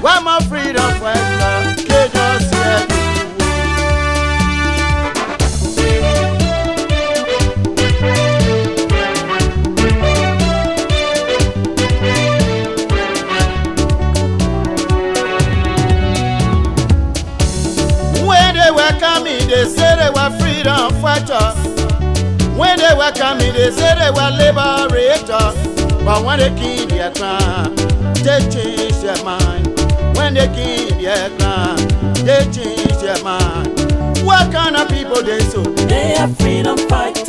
One more freedom fighter, Kenya's here. When they were coming, they said they were freedom fighters. When they were coming, they said they were liberators. But when they killed their crime, they changed their mind. When they kill their crime, they change their mind. What kind of people they so? They are freedom fighters.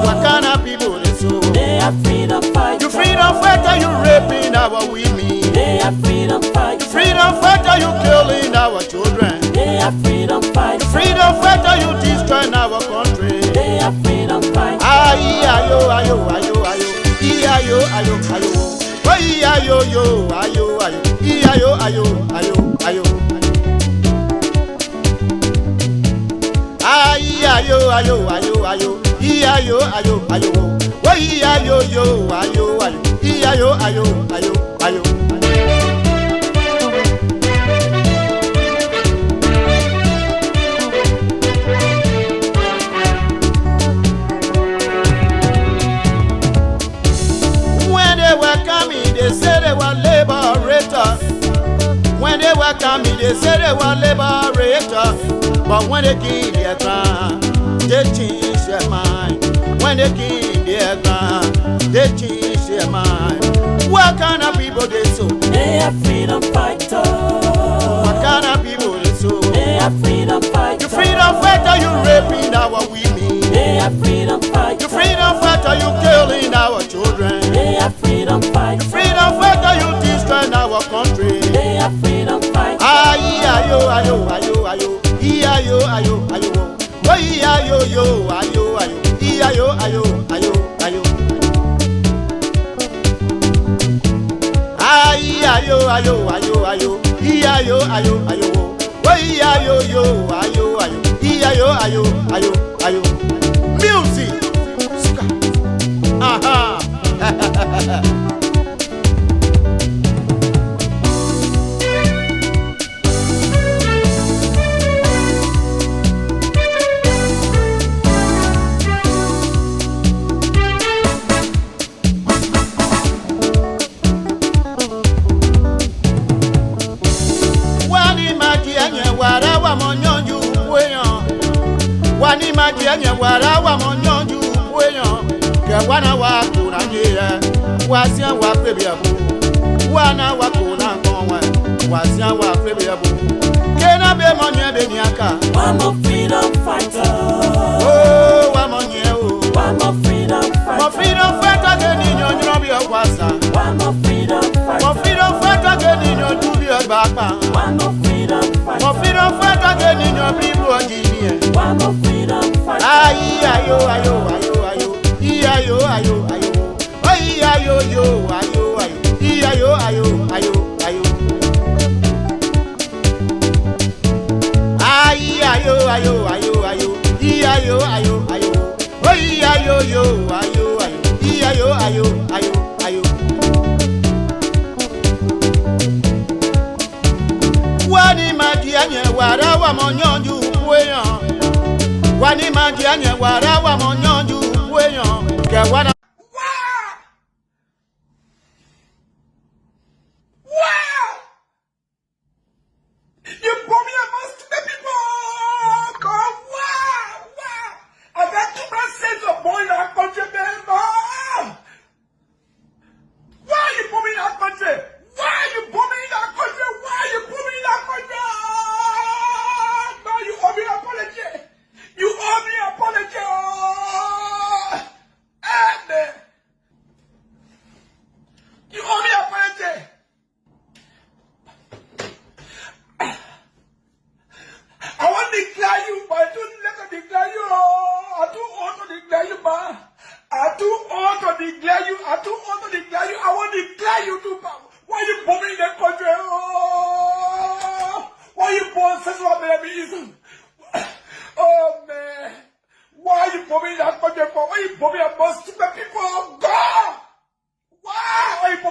What kind of people they so? They are freedom fighters. You freedom fighter, you raping our women. They are freedom fighters. You freedom fighter, you killing our children. They are freedom fighters. You freedom fighter, you destroying our country. They are freedom fighters. Ayo, ayo, ayo, ayo, ayo, ayo, ayo, ayo. Ayo, ayo, ayo, ayo. Ayo, ayo, ayo, ayo. Ayo, ayo, ayo, ayo. Ayo, ayo, ayo. Why ayo, yo, ayo, ayo. Ayo, ayo, ayo, ayo. When they were coming, they said they were liberators. When they were coming, they said they were liberators. But when they killed their crime, they changed their mind. When they killed their crime, they changed their mind. What kind of people they so? They are freedom fighters. What kind of people they so? They are freedom fighters. You freedom fighter, you raping our women. They are freedom fighters. You freedom fighter, you killing our children. They are freedom fighters. You freedom fighter, you destroying our country. They are freedom fighters. Ayo, ayo, ayo, ayo. Ayo, ayo, ayo. Why ayo, yo, ayo, ayo. Ayo, ayo, ayo, ayo. Ayo, ayo, ayo, ayo. Ayo, ayo, ayo. Why ayo, yo, ayo, ayo. Ayo, ayo, ayo, ayo. Music. Aha. Wani majianye wara wa monyonju weyan ke wana wa kuna jira wasia wa prebiabu wana wa kuna konwa wasia wa prebiabu kena be monye be niaka One more freedom fighter. oh wa monye oh One more freedom fighter. mo freedom fighter ke ni nyonyo bi okwasa One more freedom fighter. mo freedom fighter ke ni nyonju bi ogbapa One more freedom fighter. mo freedom fighter ke ni nyonju bi ojini One more freedom fighter. ayo, ayo, ayo, ayo. Ayo, ayo, ayo. Ayo, yo, ayo, ayo. Ayo, ayo, ayo, ayo. Ayo, ayo, ayo, ayo. Ayo, ayo, ayo. Ayo, yo, ayo, ayo. Ayo, ayo, ayo, ayo. Wani majianye wara wa monyonju weyan. Wani majianye wara wa monyonju weyan. Ke wana You put me amongst the people. God, wow. I got too much sense of boy that country, man. Why you put me in that country? Why you put me in that country? Why you put me in that country? No, you owe me an apology. You owe me an apology.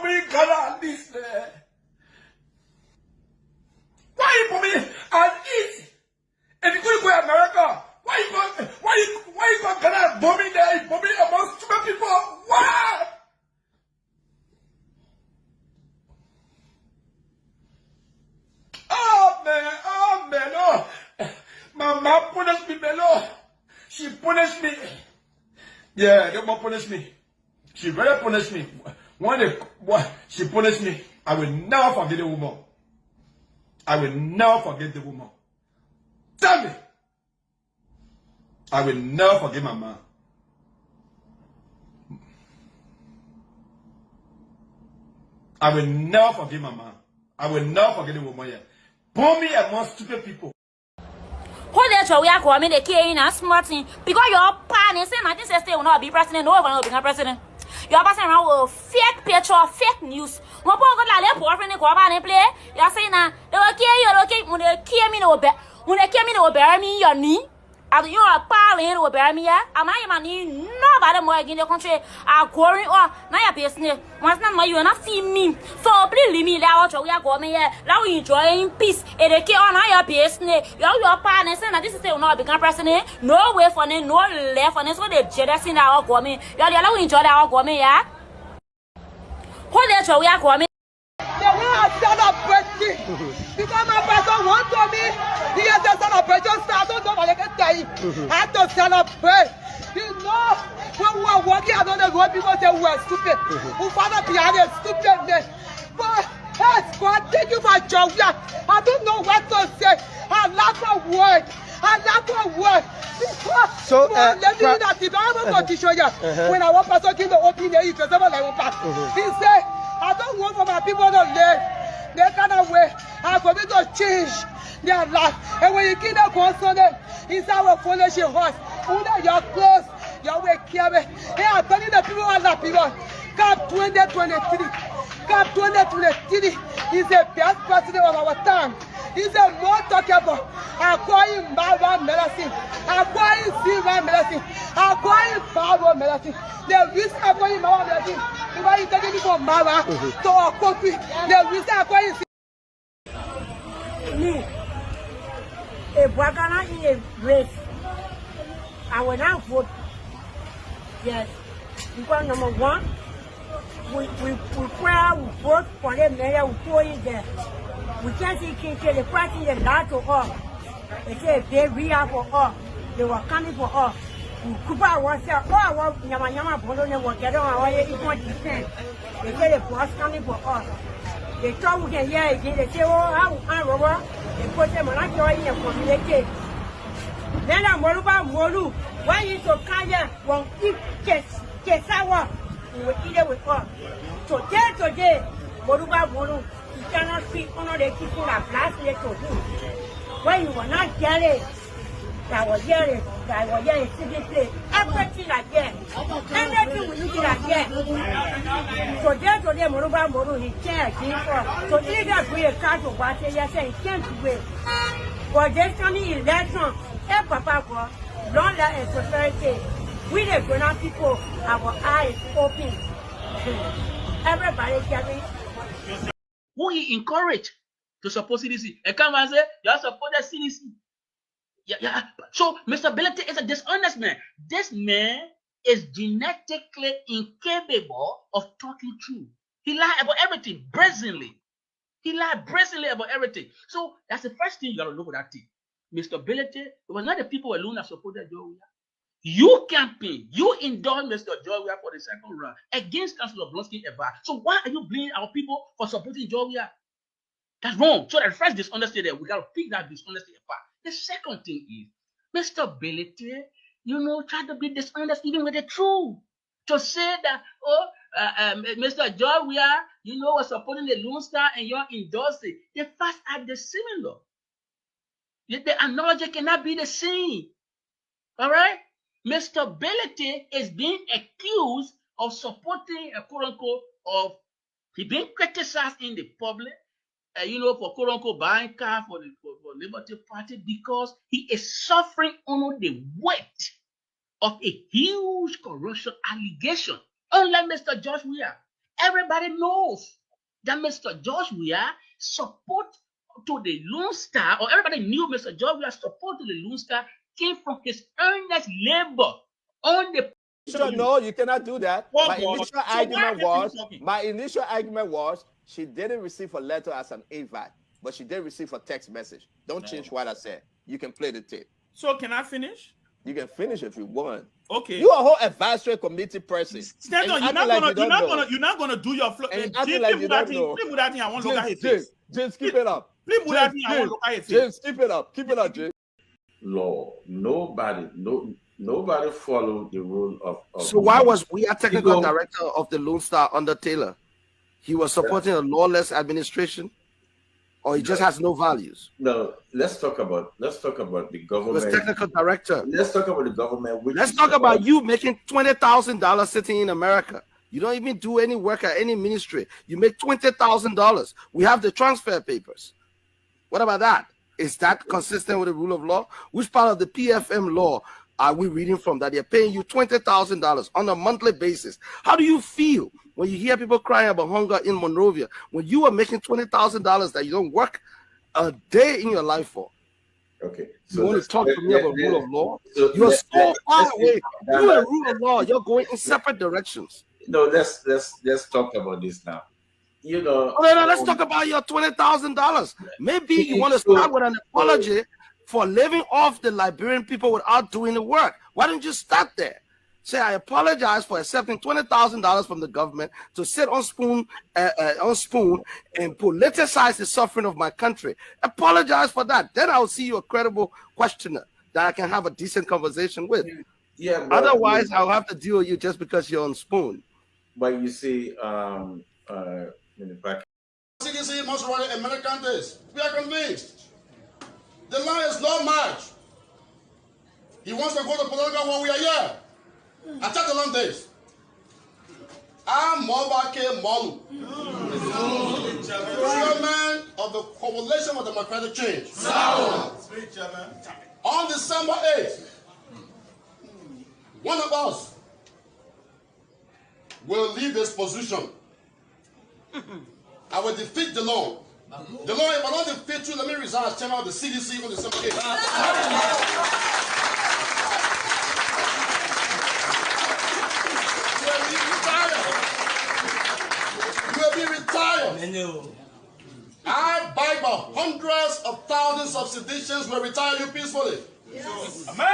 me in Ghana at least, man? Why you put me at east? And you couldn't go to America? Why you go Ghana and bomb me there? You bomb me among stupid people? Why? Oh man, oh. My mom punished me, man, oh. She punished me. Yeah, the mom punished me. She really punished me. She punished me. I will never forget the woman. I will never forget the woman. Tell me. I will never forget my mom. I will never forget my mom. I will never forget the woman here. Bomb me among stupid people. Hold that show we are coming the key in a smart thing because your partner saying I think say will not be president, no one will become president. You're passing around with fake picture, fake news. One point got like poor friend go about and play. You're saying that they will kill you, okay, when they kill me no bear, when they kill me no bear me your knee. After you are parling will bear me, yeah. Am I money nobody more in the country are going or now business. Once not you are not see me. So please leave me out we are going here. Now we enjoying peace. And they keep on your business. Your partner saying that this is will not become president. No way for them, no left for them. So they jealous in our government. You're the other enjoy our government, yeah. Hold that show we are going. The way I celebrate because my pastor wants to me, he has a celebration start. I don't know what I can tell you. I have to celebrate. You know, when we were walking out on the road, people say we were stupid. We found out behind a stupidness. But, hey, God, thank you for joy. I don't know what to say. I lack a word. I lack a word. So, let me know that if I ever got to show you, when I want pastor give the opinion, he just never like one part. He said, I don't want for my people to live. They cannot wait. I'm going to change their life. And when you keep that consonant, it's our foundation horse. Under your clothes, your way carry. And I'm telling the people are not people. Cap 2023. Cap 2023 is the best president of our time. He's a more talkable. Acquiring Bible medicine. Acquiring silver medicine. Acquiring Bible medicine. The reason acquiring Bible medicine. Why you taking me from Mara to our country? The reason acquiring me, a Bagana in a race. I will not vote. Yes. Because number one, we vote for the mayor who put it there. We can't see kids, the party is not to us. They say they real for us. They were coming for us. Kuba was there, oh, Yama Bologna was getting away 1%. They say the boss coming for us. They thought we can hear again. They say, oh, I'm over. They put them on a joy in the community. Then I'm Molu. Why you so kind? Won't eat Kesawa. We will eat it with us. So today, Moruba Molu, you cannot speak on the people that last year to do. When you were not jealous, that was here in city place. Everything like that. Everything we need like that. So then today, Moruba Molu, he can't give us. So either we a card to watch it, yes, he can't wait. For this coming election, Papa go, don't let a society. We the grown people have our eyes open. Everybody getting. Who he encouraged to support CDC? And come and say, you have supported CDC. Yeah. So Mr. Ability is a dishonest man. This man is genetically incapable of talking true. He lied about everything brazenly. He lied brazenly about everything. So that's the first thing you gotta look at that thing. Mr. Ability, it was not the people alone that supported Joe Weah. You campaign, you endorsed Mr. Joe Weah for the second round against Councillor Blonsky Eba. So why are you blaming our people for supporting Joe Weah? That's wrong. So the first dishonesty there, we gotta pick that dishonesty apart. The second thing is, Mr. Ability, try to be dishonest even with the truth. To say that, Mr. Joe Weah, was supporting the Lone Star and you're endorsing. The facts are similar. The analogy cannot be the same. All right? Mr. Ability is being accused of supporting a quote-unquote he being criticized in the public, for quote-unquote buying car for Liberty Party because he is suffering under the weight of a huge corruption allegation. Unlike Mr. George Weah, Everybody knows that Mr. George Weah support to the Lone Star, or everybody knew Mr. George Weah's support to the Lone Star came from his earnest labor on the. No, you cannot do that. Oh, My God. initial So why argument are you was talking? my initial argument was she didn't receive a letter as an AVAT, but she did receive a text message. Don't change what I said. You can play the tape. So can I finish? You can finish if you want. Okay. You are a whole advisory committee person. Stand on. You're not gonna do your flow. And acting like you don't know. Please that thing. I want to look at his face. James, keep it up. Please that thing. I want to look at his face. James, keep it up. Keep it up, James. Law. Nobody followed the rule of. So why was we a technical director of the Lone Star under Taylor? He was supporting a lawless administration, or he just has no values? No, let's talk about the government. He was technical director. Let's talk about the government. Let's talk about you making $20,000 sitting in America. You don't even do any work at any ministry. You make $20,000. We have the transfer papers. What about that? Is that consistent with the rule of law? Which part of the PFM law are we reading from that they're paying you $20,000 on a monthly basis? How do you feel when you hear people crying about hunger in Monrovia when you are making $20,000 that you don't work a day in your life for? Okay. So you want to talk to me about rule of law? You're so far away. You and rule of law, you're going in separate directions. No, let's talk about this now. You know. No, let's talk about your $20,000. Maybe you want to start with an apology for living off the Liberian people without doing the work. Why don't you start there? Say, I apologize for accepting $20,000 from the government to sit on spoon and politicize the suffering of my country. Apologize for that. Then I'll see you a credible questioner that I can have a decent conversation with. Yeah. Otherwise, I'll have to deal with you just because you're on spoon. But you see, CDC must run American days. We are convinced. The line is not much. He wants to go to political when we are here. I tell the long days. I'm Mobake Molu, chairman of the Coalition for Democratic Change. On December 8th, one of us will leave this position. I will defeat the law. The law, if I don't defeat you, let me resign as chairman of the CDC on December 8th. You will be retired. I, by hundreds of thousands of seditions, will retire you peacefully. Yes. Amen.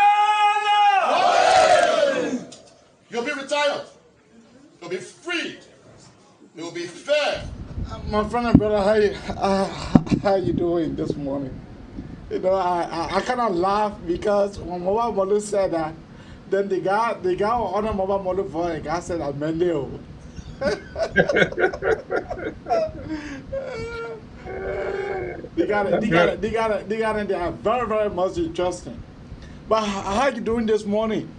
You'll be retired. You'll be free. You'll be fair. My friend and brother, how you doing this morning? You know, I kind of laugh because when Mobile Molu said that, then the guy on the Mobile Molu for the guy said, I'm Mendeo. They got it. They are very, very much interesting. But how you doing this morning?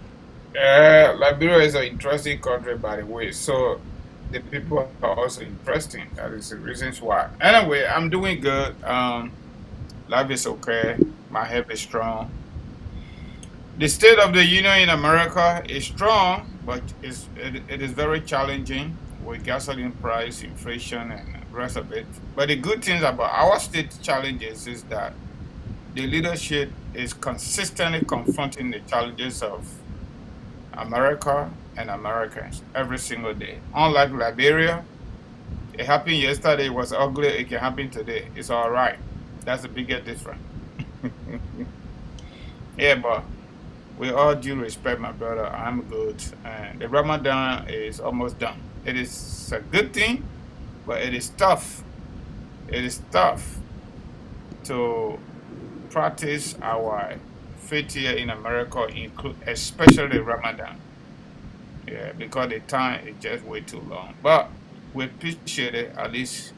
Liberia is an interesting country, by the way. So the people are also interesting. That is the reasons why. Anyway, I'm doing good. Life is okay. My health is strong. The state of the union in America is strong, but it is very challenging with gasoline price, inflation, and the rest of it. But the good things about our state challenges is that the leadership is consistently confronting the challenges of America and Americans every single day. Unlike Liberia, it happened yesterday, it was ugly, it can happen today. It's all right. That's the biggest difference. Yeah, but with all due respect, my brother, I'm good. And the Ramadan is almost done. It is a good thing, but it is tough. It is tough to practice our faith here in America, especially Ramadan. Yeah, because the time is just way too long. But we appreciate it. At least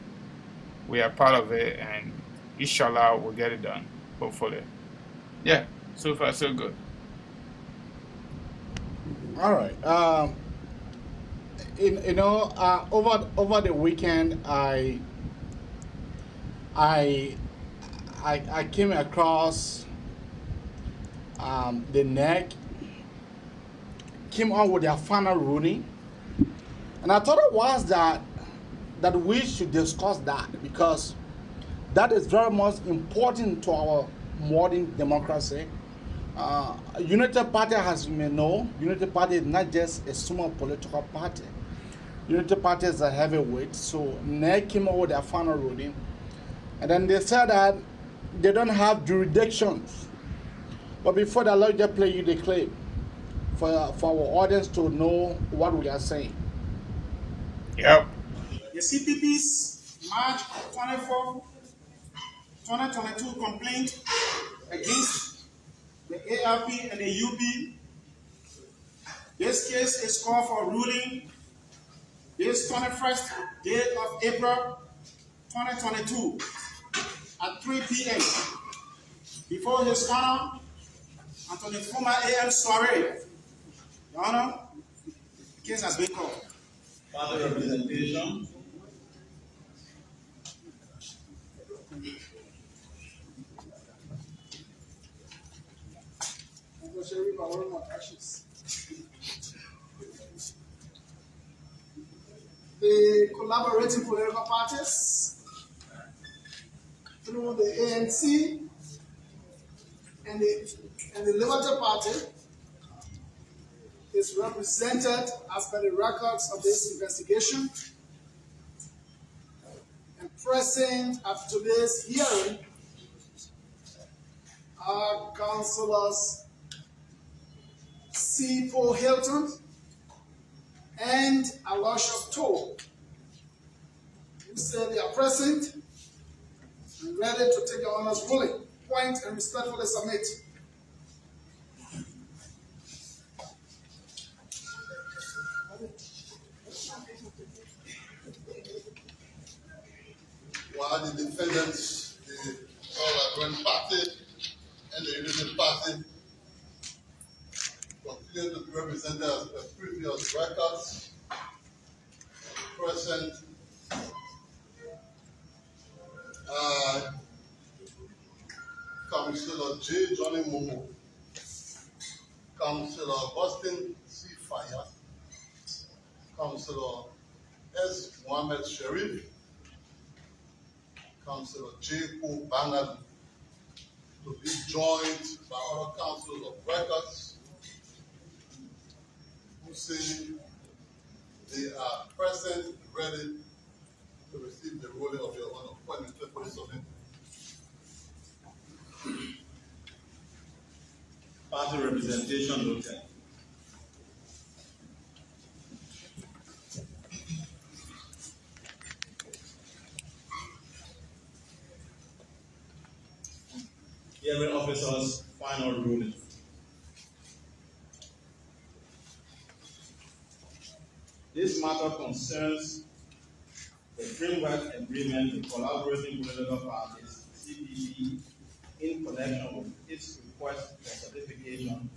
we are part of it, and inshallah we'll get it done. Hopefully. Yeah. So far, so good. All right. Over the weekend, I came across the NEC came out with their final ruling, and I thought it was that that we should discuss that, because that is very much important to our modern democracy. United Party, as you may know, United Party is not just a small political party. United Party is a heavyweight, so they came out with their final ruling. And then they said that they don't have jurisdictions. But before that, let me just play you the clip for our audience to know what we are saying. Yep. The CPP's March 24, 2022 complaint against the ARP and the UP. This case is called for ruling this 21st day of April 2022 at 3 p.m. before His Honor Anthony Fuma A.M. Soiree. Your Honor, the case has been called. Further representation. The collaborating political parties through the ANC and the Liberty Party is represented as per the records of this investigation. And present at today's hearing are Councillors C. Paul Hilton and Aloysius Toll, who say they are present and ready to take your Honor's ruling. Point and respectfully submit. While the defendants, the All-Agreement Party and the Unity Party, continue to be represented as per previous records, present Councillor J. Johnny Momo, Councillor Austin C. Fire, Councillor S. Mohammed Sharif, Councillor J. Paul Bangal, to be joined by other councillors of records who say they are present, ready to receive the ruling of your Honor. Point for this of it. Party representation noted. Hearing officers' final ruling. This matter concerns the framework agreement with collaborating political parties, CPP, in connection with its request for certification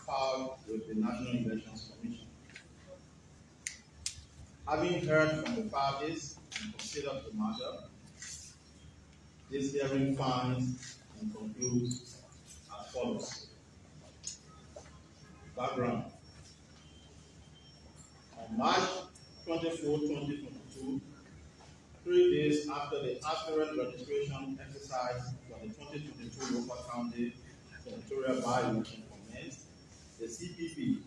filed with the National Elections Commission. Having heard from the parties and considered the matter, this hearing finds and concludes as follows. Background. On March 24, 2022, 3 days after the aspirant registration exercise for the 2022 local county senatorial by-election commenced, the CPP,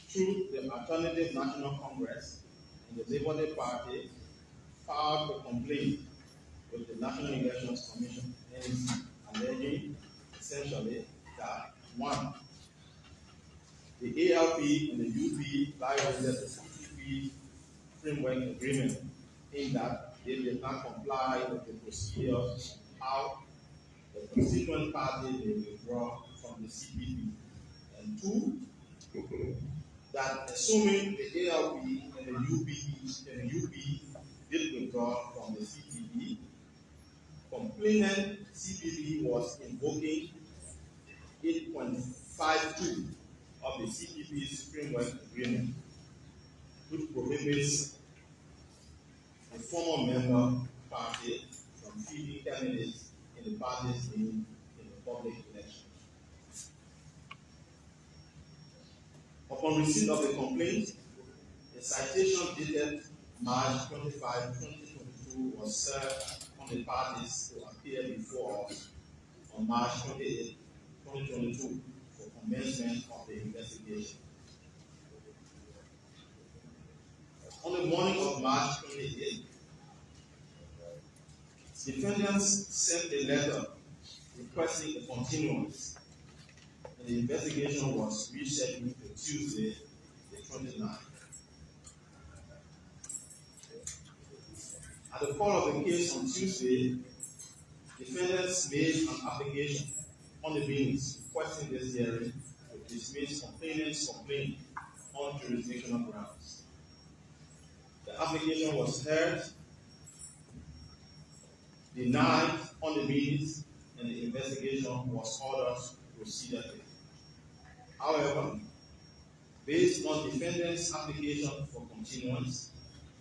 through the Alternative National Congress and the Liberty Party, filed a complaint with the National Elections Commission, NEC, alleging essentially that 1. The ALP and the UP violated the CPP framework agreement in that they did not comply with the procedures how the constituent party may withdraw from the CPP. And 2, that assuming the ALP and the UP did withdraw from the CPP, complainant CPP was invoking 8.52 of the CPP's framework agreement, which prohibits a former member party from feeding candidates in the party's name in the public election. Upon receipt of the complaint, the citation dated March 25, 2022 was served on the parties to appear before us on March 28, 2022 for commencement of the investigation. On the morning of March 28, defendants sent a letter requesting a continuance, and the investigation was rescheduled to Tuesday, the 29th. At the call of the case on Tuesday, defendants made an application on the means requesting this hearing to dismiss complainant's complaint on jurisdictional grounds. The application was heard, denied on the means, and the investigation was ordered proceeded. However, based on defendant's application for continuance,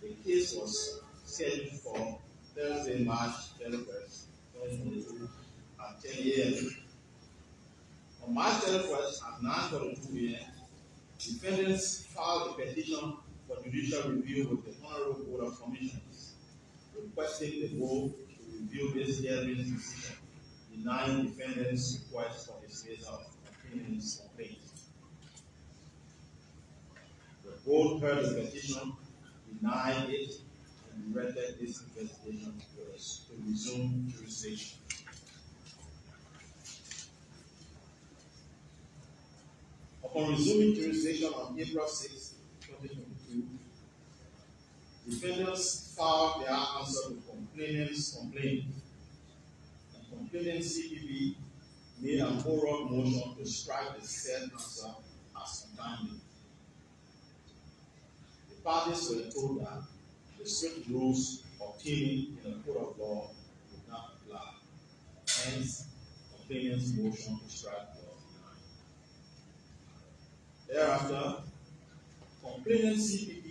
the case was scheduled for Thursday, March 31st, 2022 at 10 a.m. On March 31st at 9:42 a.m., defendants filed a petition for judicial review with the Honorable Board of Commissioners, requesting the board to review this hearing's decision, denying defendants' request for dismissal of complainant's complaint. The board heard the petition, denied it, and directed this investigation to resume jurisdiction. Upon resuming jurisdiction on April 6, 2022, defendants filed their answer to complainant's complaint, and complainant's CPB made an oral motion to strike the said answer as untimely. The parties were told that the strict rules obtaining in a court of law would not apply. Hence, complainant's motion to strike was denied. Thereafter, complainant's CPP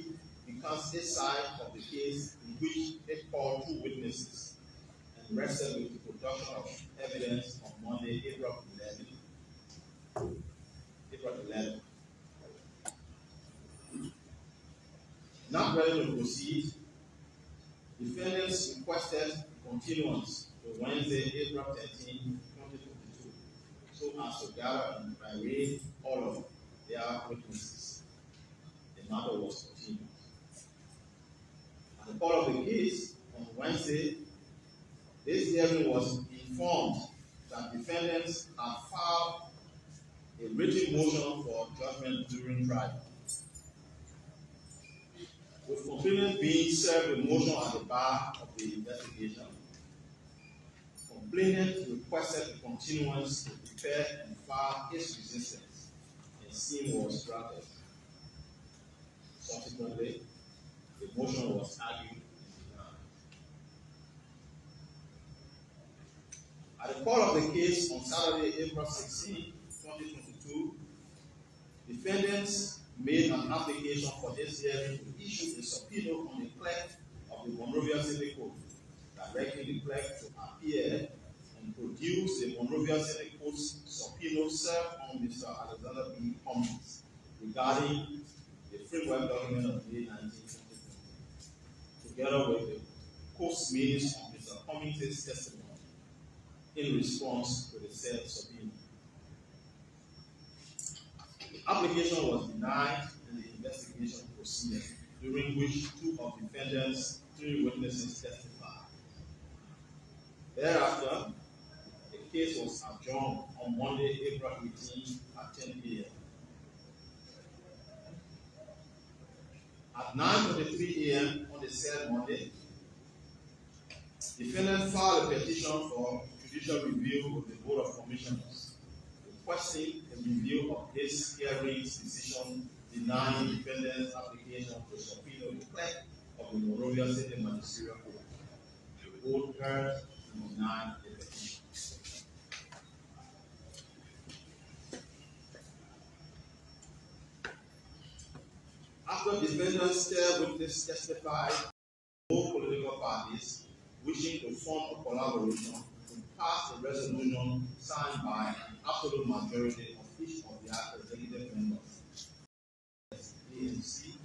becomes a side of the case in which it called two witnesses and rested with the production of evidence on Monday, April 11. Not ready to proceed, defendants requested continuance to Wednesday, April 13, 2022, so as to gather and array all of their witnesses. The matter was continued. At the call of the case on Wednesday, this hearing was informed that defendants had filed a written motion for judgment during trial. With complainant being served a motion at the bar of the investigation, complainant requested a continuance to prepare and file his resistance, and same was granted. Subsequently, the motion was argued and denied. At the call of the case on Saturday, April 16, 2022, defendants made an application for this hearing to issue a subpoena on the clerk of the Monrovia City Court, directing the clerk to appear and produce the Monrovia City Court's subpoena served on Mr. Alexander B. Cummings regarding the framework document of May 19, 2020, together with the court's minutes of Mr. Cummings' testimony in response to the said subpoena. The application was denied and the investigation proceeded, during which two of the defendants' three witnesses testified. Thereafter, the case was adjourned on Monday, April 18 at 10 p.m. At 9:23 a.m. on the said Monday, defendant filed a petition for judicial review with the Board of Commissioners, requesting a review of this hearing's decision denying defendant's application to subpoena the clerk of the Monrovia City Magisterial Court. The board heard and denied the petition. After defendant's third witness testified, both political parties wishing to form a collaboration to pass a resolution signed by an absolute majority of each of their executive members. ANC,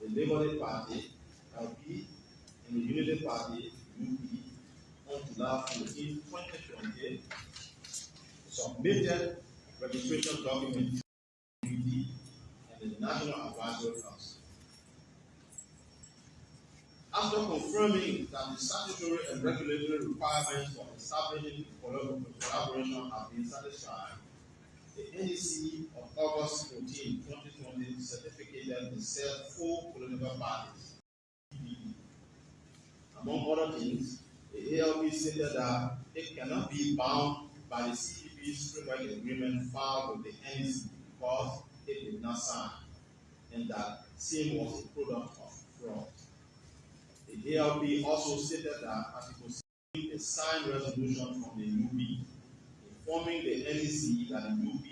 the the Labour Party, LP, and the Unity Party, UP, on July 14, 2020, submitted registration documents to UP and the National Advisory Council. After confirming that the statutory and regulatory requirements for establishing collaboration have been satisfied, the NEC of August 14, 2020 certificated the said 4 political parties. Among other things, the ALP stated that it cannot be bound by the CPP's framework agreement filed with the NEC because it did not sign, and that same was a product of fraud. The ALP also stated that Article 16 a signed resolution from the UB informing the NEC that the UB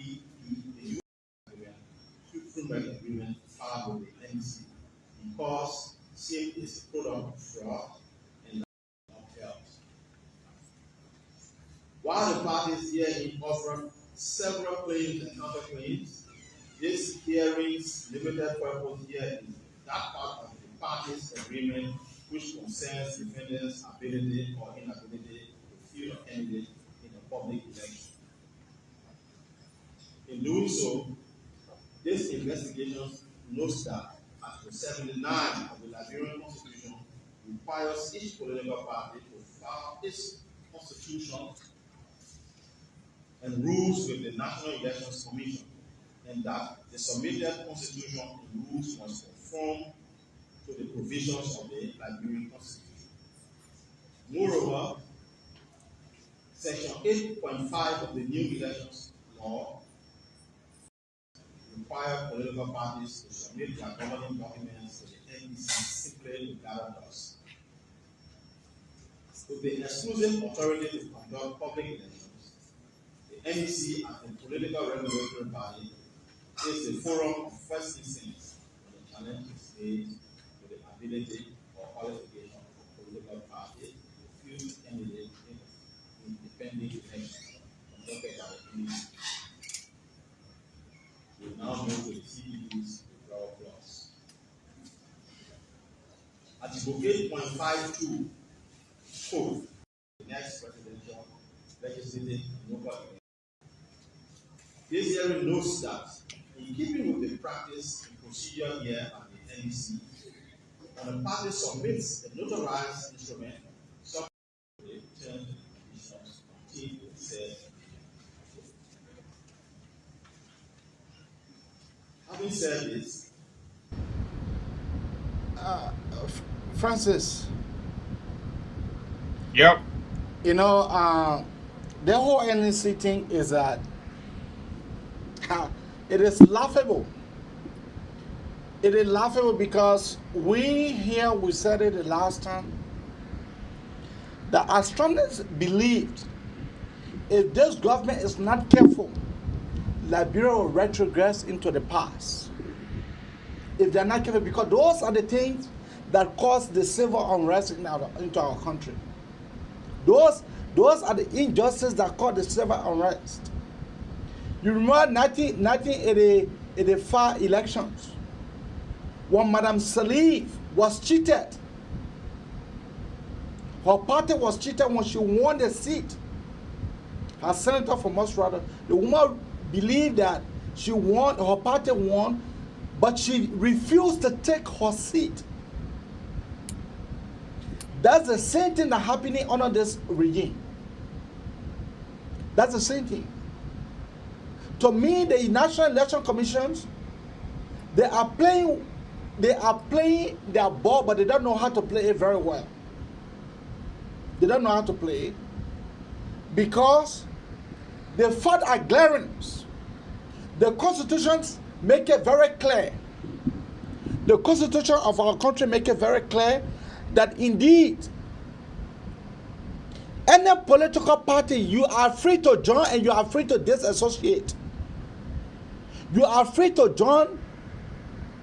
framework agreement filed with the NEC because same is a product of fraud and upheld. While the parties herein offer several claims and counterclaims, this hearing's limited purpose here is that part of the parties' agreement which concerns defendants' ability or inability to field a candidate in a public election. In doing so, this investigation notes that Article 79 of the Liberian Constitution requires each political party to file its constitution and rules with the National Elections Commission, and that the submitted constitution and rules must conform to the provisions of the Liberian Constitution. Moreover, Section 8.5 of the new elections law requires political parties to submit their governing documents to the NEC simply regarding thus. With the exclusive authority to conduct public elections, the NEC as a political regulatory body is the forum of first instance when the challenge is made to the ability or qualification of a political party to field candidate in independent elections conducted by the NEC. We now move to the CPP's withdrawal clause. Article 8.52 code the next presidential, legislative, and local elections. This hearing notes that, in keeping with the practice and procedure here at the NEC, when a party submits a notarized instrument, subject to the terms and conditions until it says. Having said this, Francis. Yep. You know, the whole NEC thing is that it is laughable. It is laughable because we said it the last time, the astronomers believed if this government is not careful, Liberia will retrogress into the past. If they're not careful, because those are the things that cause the civil unrest into our country. Those are the injustices that cause the civil unrest. You remember 1985 elections when Madam Salif was cheated. Her party was cheated when she won the seat. Her senator from Australia, the woman believed that she won, her party won, but she refused to take her seat. That's the same thing that's happening under this regime. That's the same thing. To me, the National Election Commissions, they are playing their ball, but they don't know how to play it very well. They don't know how to play it because they fought at glaringly. The constitutions make it very clear. The constitution of our country make it very clear that indeed any political party you are free to join and you are free to disassociate. You are free to join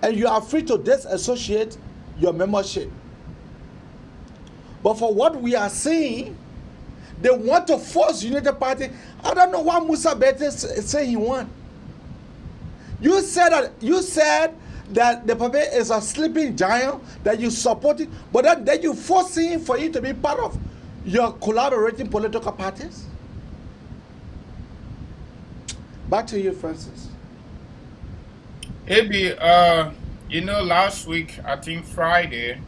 and you are free to disassociate your membership. But for what we are seeing, they want to force Unity Party. I don't know why Musa Bete say he won. You said that the puppet is a sleeping giant that you support it, but then you force him for you to be part of your collaborating political parties? Back to you, Francis. AB, last week, I think Friday,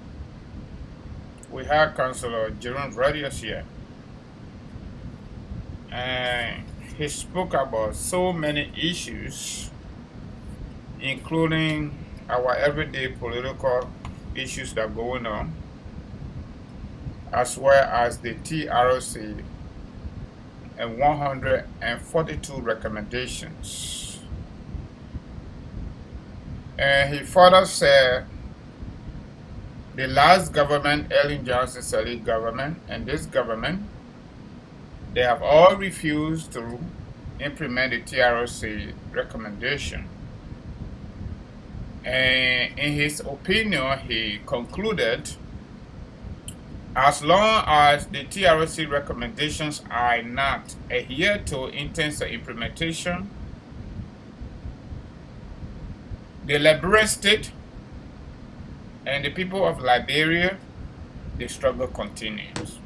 we had Councillor Jerome Radius here. And he spoke about so many issues, including our everyday political issues that are going on, as well as the TROC and 142 recommendations. And he further said the last government, Ellen Johnson's elite government, and this government, they have all refused to implement the TROC recommendation. And in his opinion, he concluded, as long as the TROC recommendations are not adhered to in terms of implementation, the Liberian state and the people of Liberia, the struggle continues.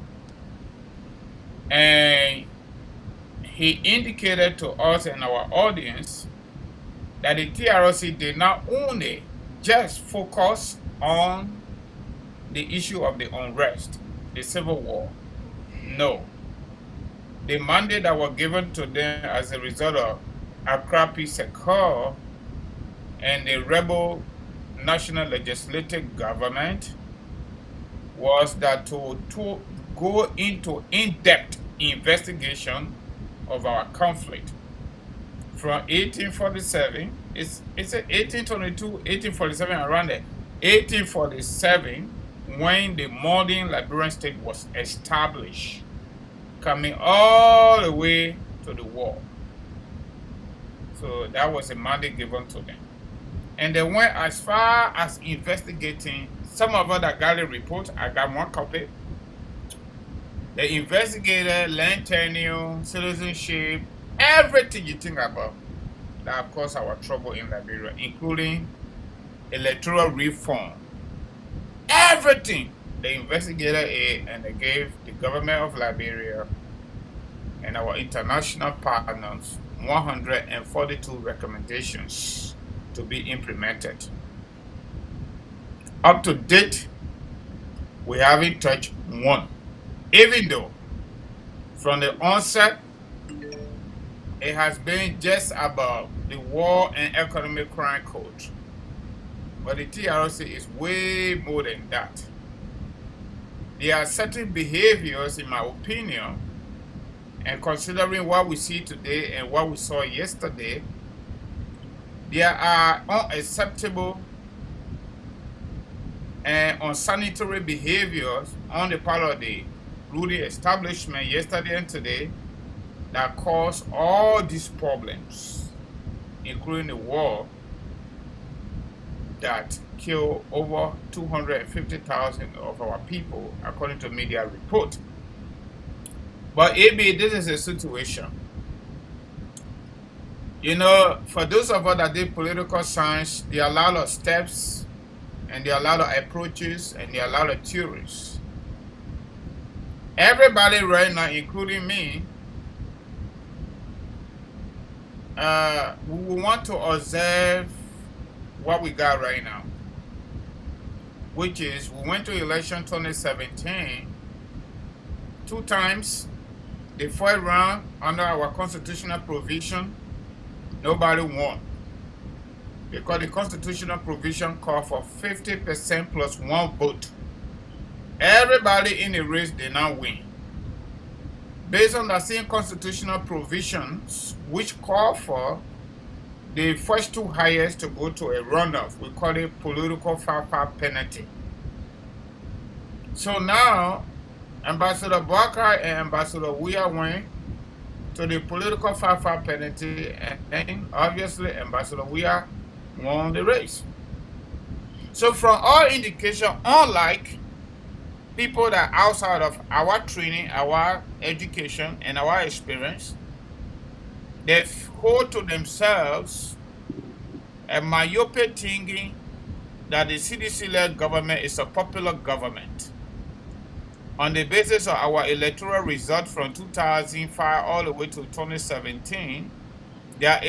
And he indicated to us and our audience that the TROC did not only just focus on the issue of the unrest, the civil war. No. The mandate that was given to them as a result of Accra Peace Accord and the rebel national legislative government was that to go into in-depth investigation of our conflict from 1847, it's 1822, 1847, around there, 1847, when the modern Liberian state was established, coming all the way to the war. So that was a mandate given to them. And they went as far as investigating some of that Galley report. I got one copy. They investigated land tenure, citizenship, everything you think about that caused our trouble in Liberia, including electoral reform. Everything. They investigated it and they gave the government of Liberia and our international partners 142 recommendations to be implemented. Up to date, we haven't touched one. Even though from the onset, it has been just about the War and Economic Crime Code. But the TROC is way more than that. There are certain behaviors, in my opinion, and considering what we see today and what we saw yesterday, there are unacceptable and unsanitary behaviors on the part of the ruling establishment yesterday and today that cause all these problems, including the war that killed over 250,000 of our people, according to media report. But AB, this is a situation. You know, for those of us that did political science, there are a lot of steps, and there are a lot of approaches, and there are a lot of theories. Everybody right now, including me, we want to observe what we got right now, which is we went to election 2017 2 times. The first round, under our constitutional provision, nobody won, because the constitutional provision called for 50% plus 1 vote. Everybody in the race did not win. Based on the same constitutional provisions, which call for the first 2 highest to go to a runoff, we call it political foul penalty. So now, Ambassador Barker and Ambassador Weah went to the political foul penalty, and then obviously Ambassador Weah won the race. So from all indication, unlike people that are outside of our training, our education, and our experience, they hold to themselves a myopic thinking that the CDC-led government is a popular government. On the basis of our electoral result from 2005 all the way to 2017, there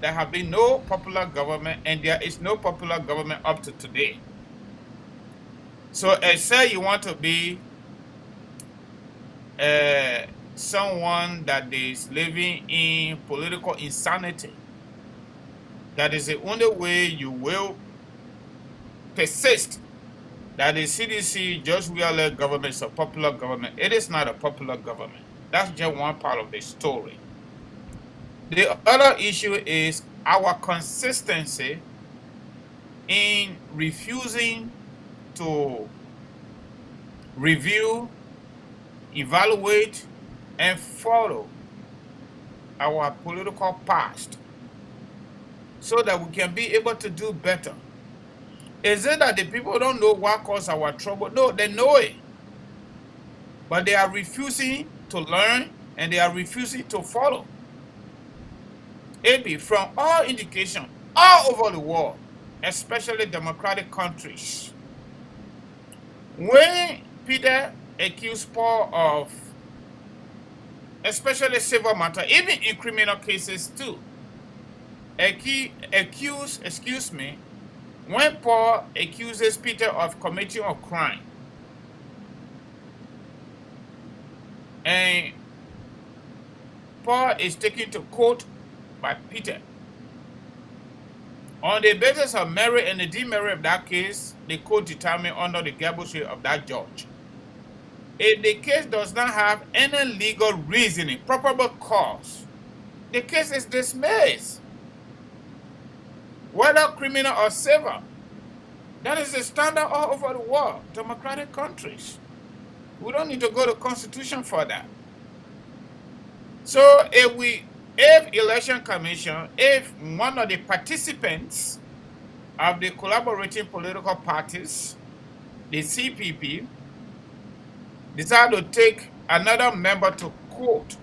have been no popular government, and there is no popular government up to today. So, say you want to be someone that is living in political insanity, that is the only way you will persist that the CDC just led government is a popular government. It is not a popular government. That's just one part of the story. The other issue is our consistency in refusing to review, evaluate, and follow our political past so that we can be able to do better. Is it that the people don't know what caused our trouble? No, they know it. But they are refusing to learn, and they are refusing to follow. AB, from all indication, all over the world, especially democratic countries, when Peter accused Paul of, especially civil matter, even in criminal cases too, when Paul accuses Peter of committing a crime, and Paul is taken to court by Peter, on the basis of merit and the demerit of that case, the court determined under the garbleship of that judge. If the case does not have any legal reasoning, probable cause, the case is dismissed, whether criminal or civil. That is the standard all over the world, democratic countries. We don't need to go to Constitution for that. So if election commission, if one of the participants of the collaborating political parties, the CPP, decide to take another member to court,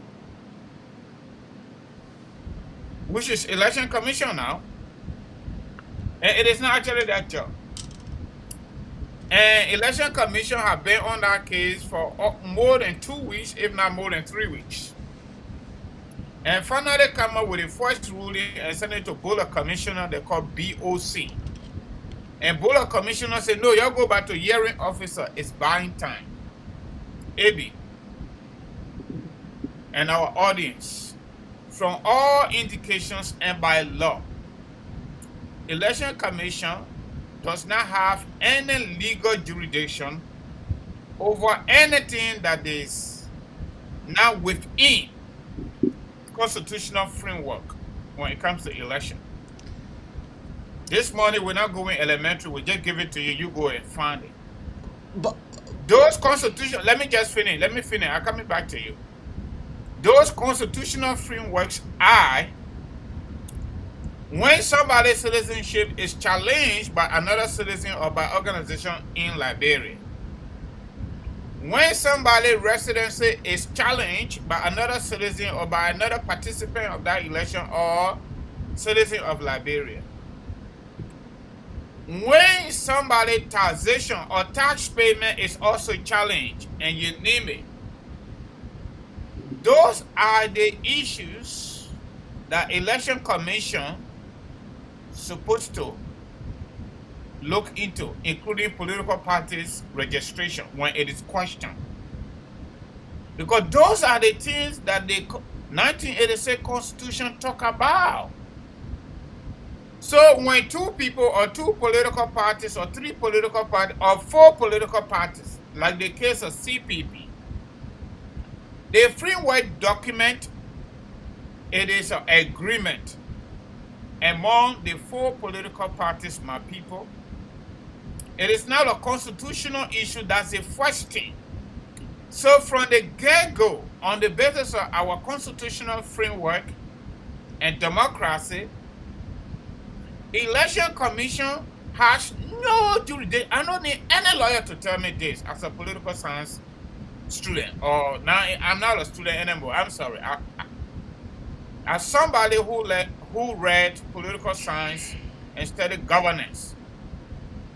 which is election commission now, and it is not actually their job. And election commission have been on that case for more than 2 weeks, if not more than 3 weeks. And finally come up with a first ruling and send it to Board of Commissioner they call BOC. And Board of Commissioner said, no, y'all go back to hearing officer, it's buying time. AB and our audience, from all indications and by law, Election Commission does not have any legal jurisdiction over anything that is not within constitutional framework when it comes to election. This morning we're not going elementary, we just give it to you, you go and find it. But those constitutional, let me finish, I'm coming back to you. Those constitutional frameworks are when somebody's citizenship is challenged by another citizen or by organization in Liberia. When somebody's residency is challenged by another citizen or by another participant of that election or citizen of Liberia. When somebody's taxation or tax payment is also challenged, and you name it, those are the issues that Election Commission supposed to look into, including political parties registration when it is questioned. Because those are the things that the 1986 Constitution talk about. So when 2 people or 2 political parties or 3 political parties or 4 political parties, like the case of CPP, the framework document, it is an agreement among the 4 political parties, my people. It is not a constitutional issue, that's the first thing. So from the get-go, on the basis of our constitutional framework and democracy, Election Commission has no jurisdiction. I don't need any lawyer to tell me this as a political science student, or now I'm not a student anymore, I'm sorry. As somebody who read political science and steady governance.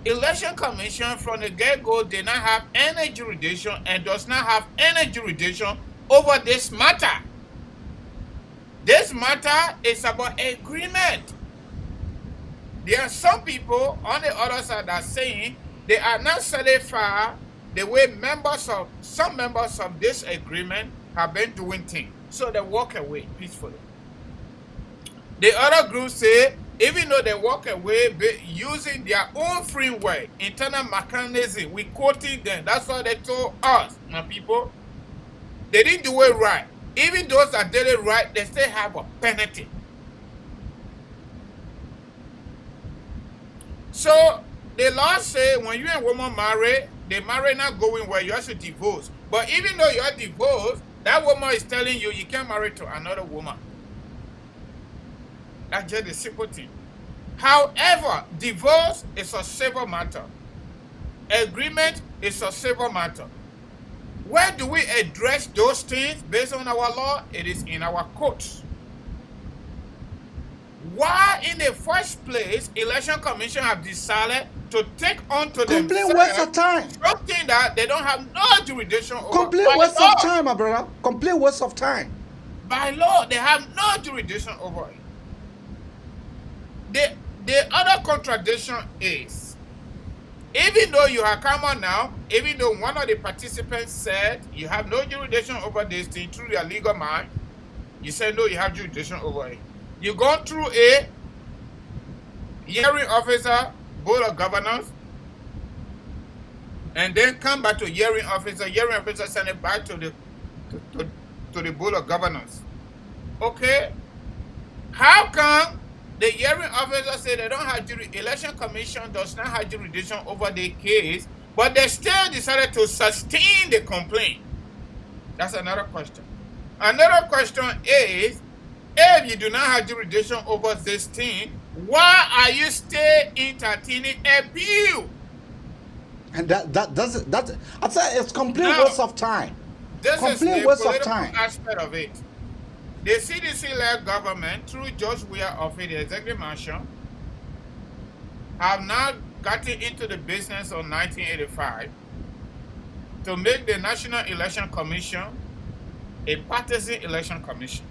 Election Commission from the get-go did not have any jurisdiction and does not have any jurisdiction over this matter. This matter is about agreement. There are some people on the other side that are saying they are not satisfied the way some members of this agreement have been doing things. So they walk away peacefully. The other group say, even though they walk away using their own framework, internal mechanism, we quoting them. That's what they told us, my people. They didn't do it right. Even those that did it right, they still have a penalty. So the law say when you and woman marry, the marriage not going well, you have to divorce. But even though you are divorced, that woman is telling you you can't marry to another woman. That's just the simple thing. However, divorce is a civil matter. Agreement is a civil matter. Where do we address those things based on our law? It is in our courts. Why in the first place, Election Commission have decided to take on to Complete waste of time. something that they don't have no jurisdiction over. Complete waste of time, my brother. Complete waste of time. By law, they have no jurisdiction over it. The other contradiction is, even though you have come on now, even though one of the participants said you have no jurisdiction over this thing through your legal mind, you said no, you have jurisdiction over it. You go through a hearing officer, board of governors, and then come back to hearing officer send it back to the board of governors. Okay? How come the hearing officer said they don't have Election Commission does not have jurisdiction over the case, but they still decided to sustain the complaint? That's another question. Another question is, if you do not have jurisdiction over this thing, why are you still entertaining a bill? And that I say it's complete waste of time. This Complete is the waste of political time. aspect of it. The CDC-led government, through George Weah of the executive mansion, have now gotten into the business of 1985 to make the National Election Commission a partisan election commission.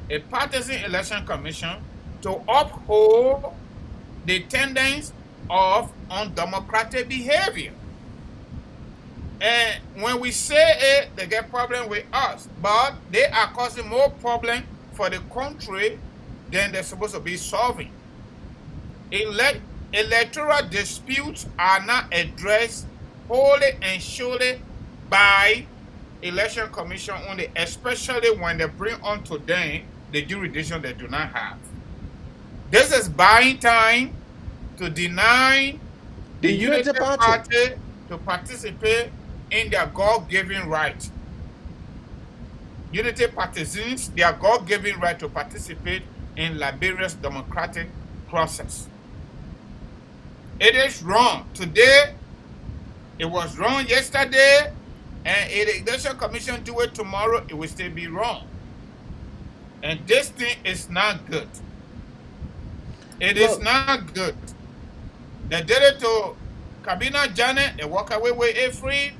A partisan election commission to uphold the tendency of undemocratic behavior. And when we say it, they get problem with us, but they are causing more problem for the country than they're supposed to be solving. Electoral disputes are not addressed wholly and surely by Election Commission only, especially when they bring onto them the jurisdiction they do not have. This is buying time to deny the Unity Party to participate in their God-given right. Unity partisans, their God-given right to participate in Liberia's democratic process. It is wrong today. It was wrong yesterday, and if the Election Commission do it tomorrow, it will still be wrong. And this thing is not good. It is not good. They did it to Kabina Janet, they walk away with it free.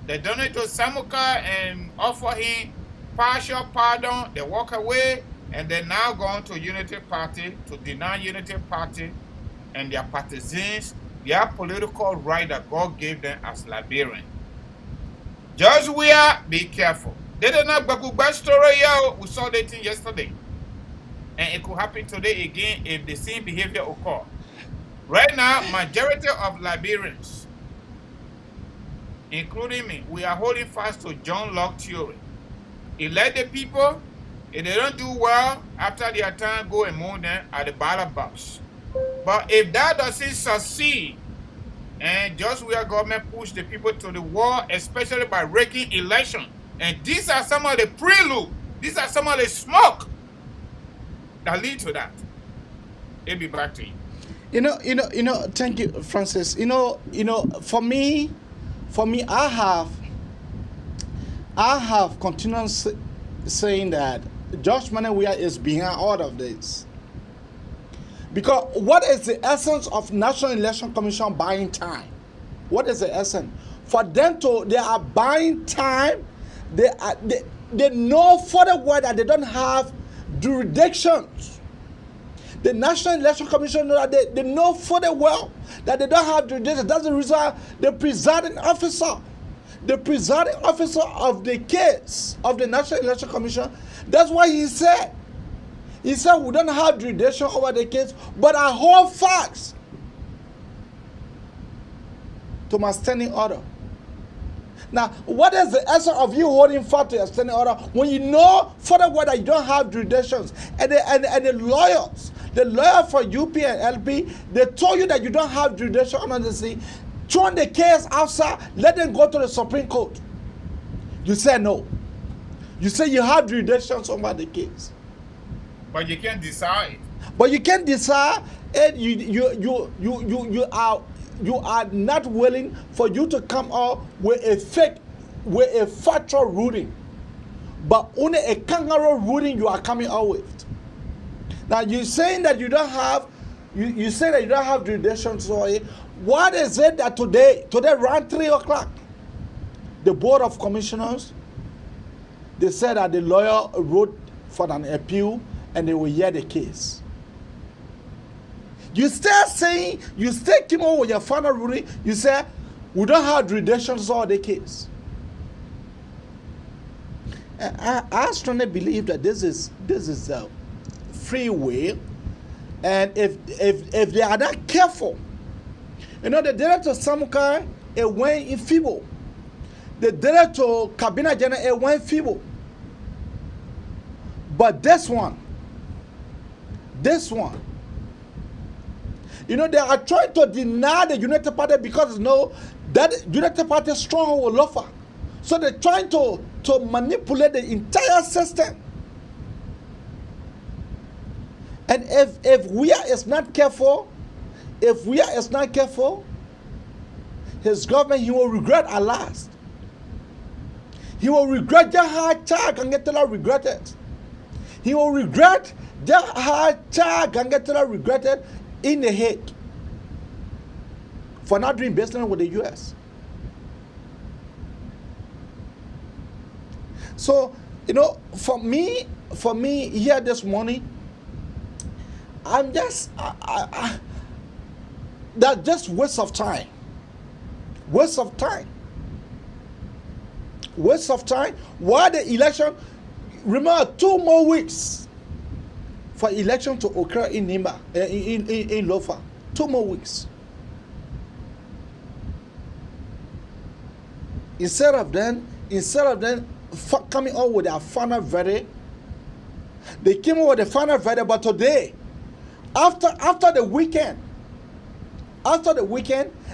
They done it to Samuka and offer him partial pardon. They walk away, and they're now going to Unity Party to deny Unity Party and their partisans their political right that God gave them as Liberian. Judge Weah, be careful. They did not go back story here. We saw that thing yesterday. And it could happen today again if the same behavior occur. Right now, majority of Liberians, including me, we are holding fast to John Locke theory. Elect the people, if they don't do well, after their time, go and move them at the ballot box. But if that doesn't succeed, and just where government push the people to the wall, especially by raking election, and these are some of the prelude, these are some of the smoke that lead to that. It'll be back to you. You know, thank you, Francis. For me, I have continued saying that George Weah is behind all of this. Because what is the essence of National Election Commission buying time? What is the essence? For them they are buying time. They know further well that they don't have jurisdictions. The National Election Commission know that they know further well that they don't have jurisdictions. That's the reason the presiding officer of the case of the National Election Commission, that's why he said we don't have jurisdiction over the case, but I hold facts to my standing order. Now, what is the essence of you holding fast to your standing order when you know further well that you don't have jurisdictions? And the lawyers, the lawyer for UP and LP, they told you that you don't have jurisdiction under the sea. Turn the case outside, let them go to the Supreme Court. You say no. You say you have jurisdictions over the case. But you can't decide. But you can't decide, and you are not willing for you to come out with a factual ruling, but only a kangaroo ruling you are coming out with. Now you're saying that you don't have, you say that you don't have jurisdiction. So what is it that today around 3 o'clock, the Board of Commissioners, they said that the lawyer wrote for an appeal and they will hear the case. You still saying, you still came over with your final ruling, you say, we don't have jurisdiction over the case. I strongly believe that this is a free will, and if they are not careful, you know, the director Samukai, it went in feeble. The director Cabinet General, it went feeble. But this one, you know, they are trying to deny the United Party because that United Party stronghold will offer. So they're trying to manipulate the entire system. And if we are not careful, his government, he will regret at last. He will regret the hard charge and get to regret it. He will regret the hard charge and get to regret it in the head for not doing business with the U.S. So, you know, for me here this morning, I'm just, that's just waste of time. Waste of time. Why the election? Remember, 2 more weeks for election to occur in Nimba, in Lofa. 2 more weeks. Instead of them coming out with their final verdict, they came out with the final verdict. But today, after the weekend,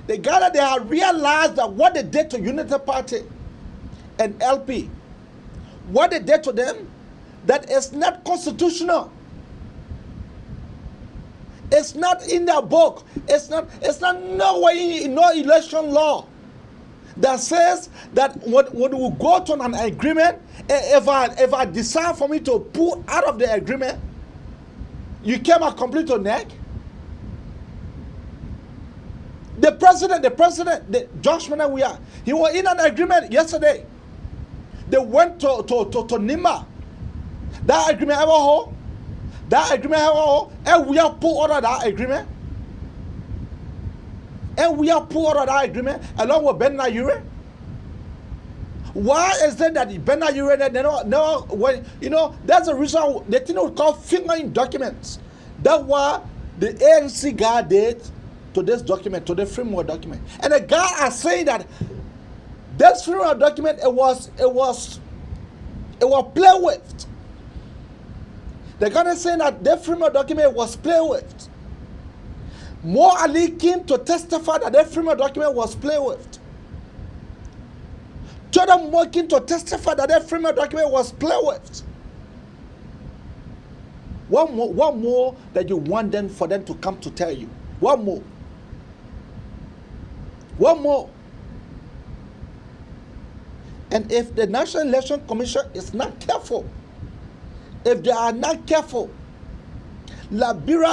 they gathered, they have realized that what they did to Unity Party and LP, what they did to them, that is not constitutional. It's not in their book. It's not nowhere in no election law that says that when we go to an agreement, if I decide for me to pull out of the agreement, you came a complete neck. The president, the judgment we are, he was in an agreement yesterday. They went to Nimba. That agreement ever hold? And we are pulled out of that agreement. Along with Ben Nayure. Why is it that Ben Nayure, when, you know, that's the reason the thing we call fingering documents. That's what the ANC guy did to this document, to the framework document. And the guy is saying that this framework document, it was played with. The guy is saying that the framework document was played with. Mo Ali came to testify that the framework document was played with. Jordan Moore came to testify that the framework document was played with. What more that you want them for them to come to tell you? What more? And if the National Election Commission is not careful, if they are not careful, Liberia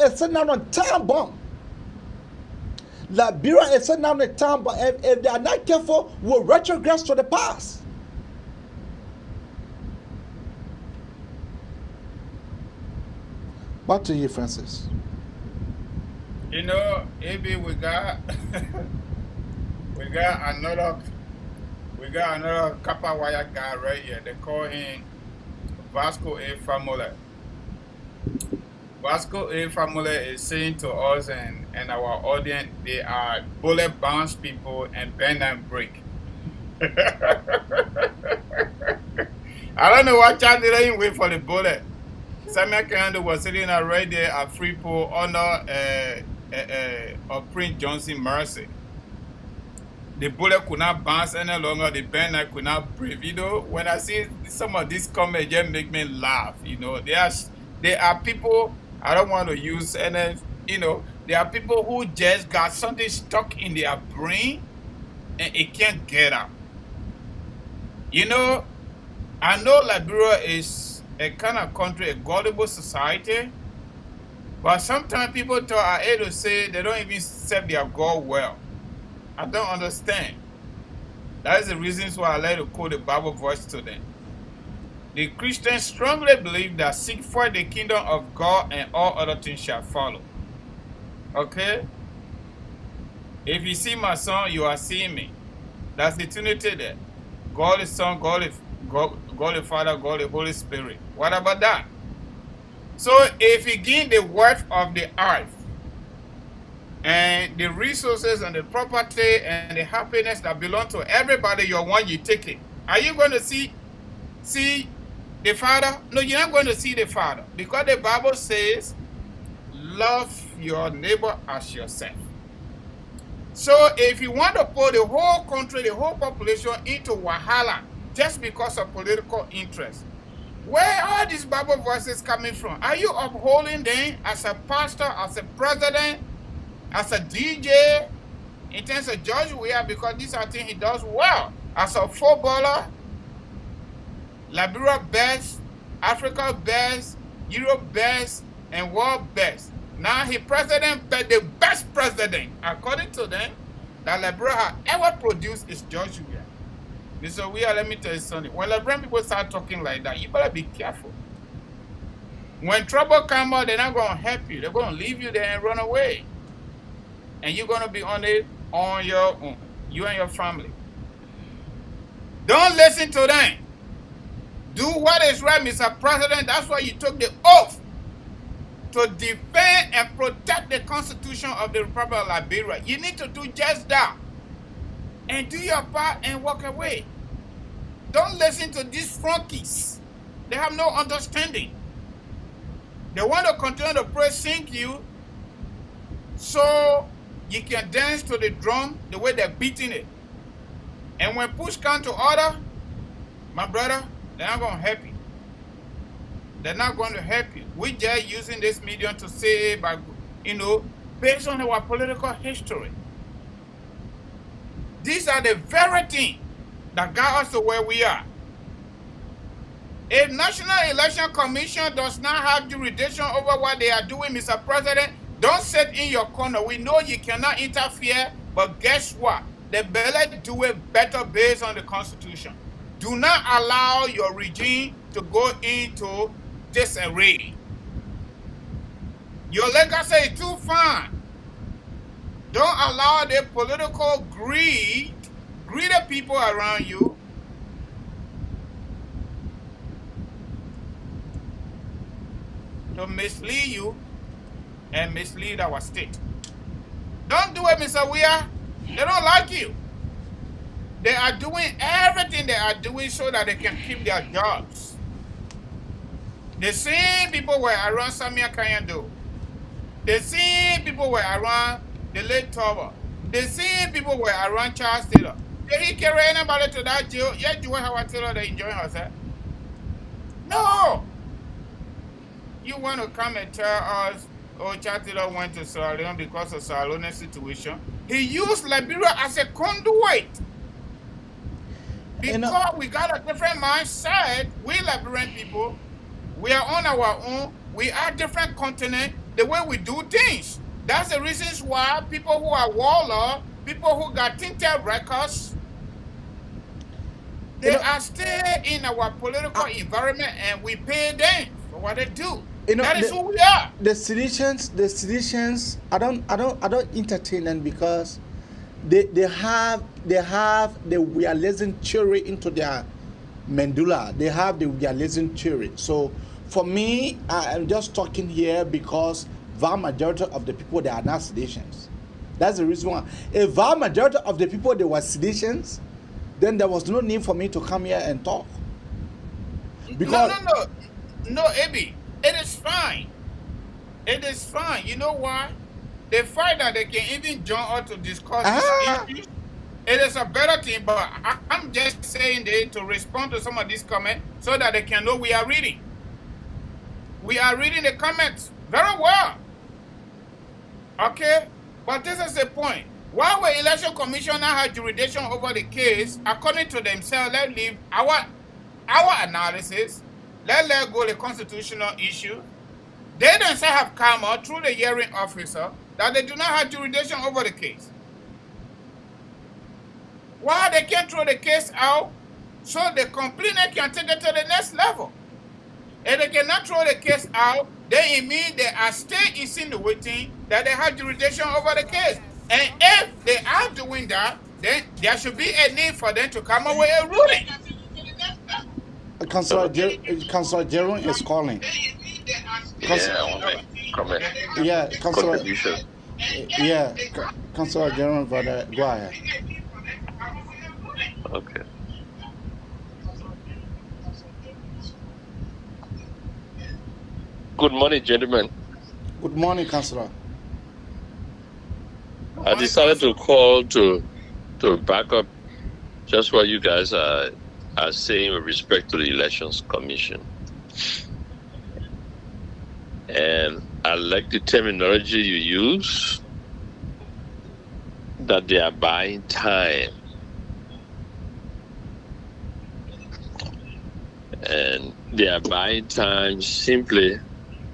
is sitting down on time bomb. Liberia is sitting down on time bomb. If they are not careful, will retrogress to the past. Back to you, Francis. You know, maybe we got another copper wire guy right here. They call him Vasco A. Famole. Vasco A. Famole is saying to us and our audience, they are bullet bounce people and bend and break. I don't know what child they didn't wait for the bullet. Samuel Kendo was sitting right there at Freeport under of Prince Johnson Mercy. The bullet could not bounce any longer, the banner could not breathe. You know, when I see some of these comments, just make me laugh. You know, there are people, I don't want to use any, you know, there are people who just got something stuck in their brain and it can't get out. You know, I know Liberia is a kind of country, a gullible society, but sometimes people are able to say they don't even serve their God well. I don't understand. That is the reasons why I like to quote the Bible verse to them. The Christians strongly believe that seek for the kingdom of God and all other things shall follow. Okay? If you see my son, you are seeing me. That's the Trinity there. God the Son, God the Father, God the Holy Spirit. What about that? So if you gain the wealth of the earth and the resources and the property and the happiness that belong to everybody, you're one, you take it. Are you going to see the Father? No, you're not going to see the Father, because the Bible says, love your neighbor as yourself. So if you want to put the whole country, the whole population into wahala just because of political interest, where are all these Bible verses coming from? Are you upholding them as a pastor, as a president, as a DJ, in terms of George Weah, because these are things he does well? As a footballer, Liberia best, Africa best, Europe best, and world best. Now he president, but the best president, according to them, that Liberia has ever produced is George Weah. Mr. Weah, let me tell you something. When Liberian people start talking like that, you better be careful. When trouble comes out, they're not going to help you. They're going to leave you there and run away. And you're going to be on it on your own, you and your family. Don't listen to them. Do what is right, Mr. President. That's why you took the oath to defend and protect the Constitution of the Republic of Liberia. You need to do just that. And do your part and walk away. Don't listen to these flunkies. They have no understanding. They want to continue to praise sing you so you can dance to the drum the way they're beating it. And when push comes to order, my brother, they're not going to help you. They're not going to help you. We're just using this medium to say, by, based on our political history. These are the very things that got us to where we are. If National Election Commission does not have jurisdiction over what they are doing, Mr. President, don't sit in your corner. We know you cannot interfere, but guess what? They better do it better based on the Constitution. Do not allow your regime to go into disarray. Your legacy is too fine. Don't allow the political greedy people around you to mislead you and mislead our state. Don't do it, Mr. Weah. They don't like you. They are doing everything they are doing so that they can keep their jobs. The same people were around Samia Kanyando. The same people were around the late Toba. The same people were around Charles Taylor. Did he carry anybody to that jail? Yeah, do Howard Taylor they enjoying herself? No. You want to come and tell us, oh, Charles Taylor went to Sierra Leone because of Sierra Leone situation? He used Liberia as a conduit. Because we got a different mindset, we Liberian people, we are on our own. We are different continent, the way we do things. That's the reasons why people who are warlord, people who got tinted records, they are still in our political environment, and we pay them for what they do. That is who we are. The seditions, I don't entertain them because they have the realism theory into their medulla. They have the realism theory. So for me, I'm just talking here because vast majority of the people, they are not seditions. That's the reason why. If vast majority of the people, they were seditions, then there was no need for me to come here and talk. Because no, Abi, it is fine. It is fine. You know why? They find that they can even join us to discuss these issues. It is a better thing, but I'm just saying that to respond to some of these comments so that they can know we are reading. We are reading the comments very well. Okay? But this is the point. While the election commissioner has jurisdiction over the case, according to themselves, let's leave our analysis. Let's let go the constitutional issue. They themselves have come out through the hearing officer that they do not have jurisdiction over the case. Why they can't throw the case out so the complainant can take it to the next level? If they cannot throw the case out, then it means they are still insinuating that they have jurisdiction over the case. And if they are doing that, then there should be a need for them to come up with a ruling. Councillor Jerome is calling. Comment. Yeah, Councillor. Contribution. Yeah, Councillor Jerome, go ahead. Okay. Good morning, gentlemen. Good morning, Councillor. I decided to call to back up just what you guys are saying with respect to the Elections Commission. And I like the terminology you use, that they are buying time. And they are buying time simply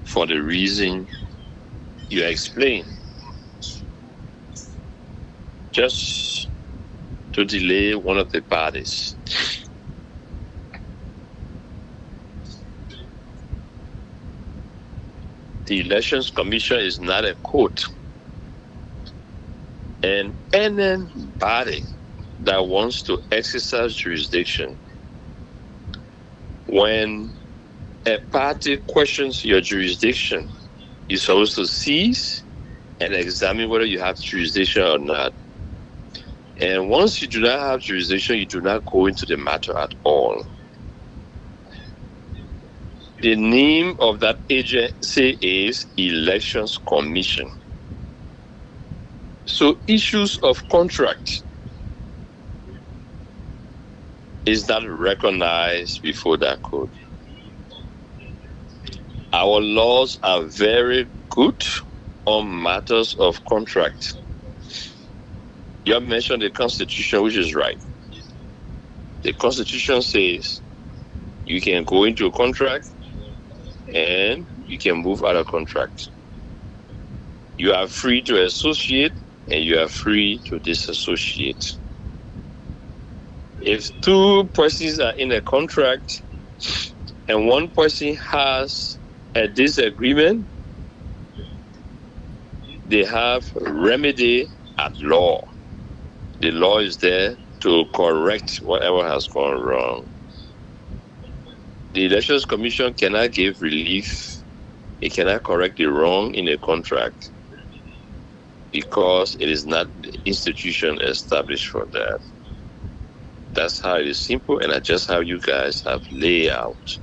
for the reason you explain. Just to delay one of the parties. The Elections Commission is not a court. And anybody that wants to exercise jurisdiction, when a party questions your jurisdiction, you're supposed to cease and examine whether you have jurisdiction or not. And once you do not have jurisdiction, you do not go into the matter at all. The name of that agency is Elections Commission. So issues of contract is not recognized before that code. Our laws are very good on matters of contract. You have mentioned the Constitution, which is right. The Constitution says you can go into a contract and you can move out of contract. You are free to associate and you are free to disassociate. If two persons are in a contract and one person has a disagreement, they have remedy at law. The law is there to correct whatever has gone wrong. The Elections Commission cannot give relief. It cannot correct the wrong in a contract because it is not the institution established for that. That's how it is simple, and that's just how you guys have laid out.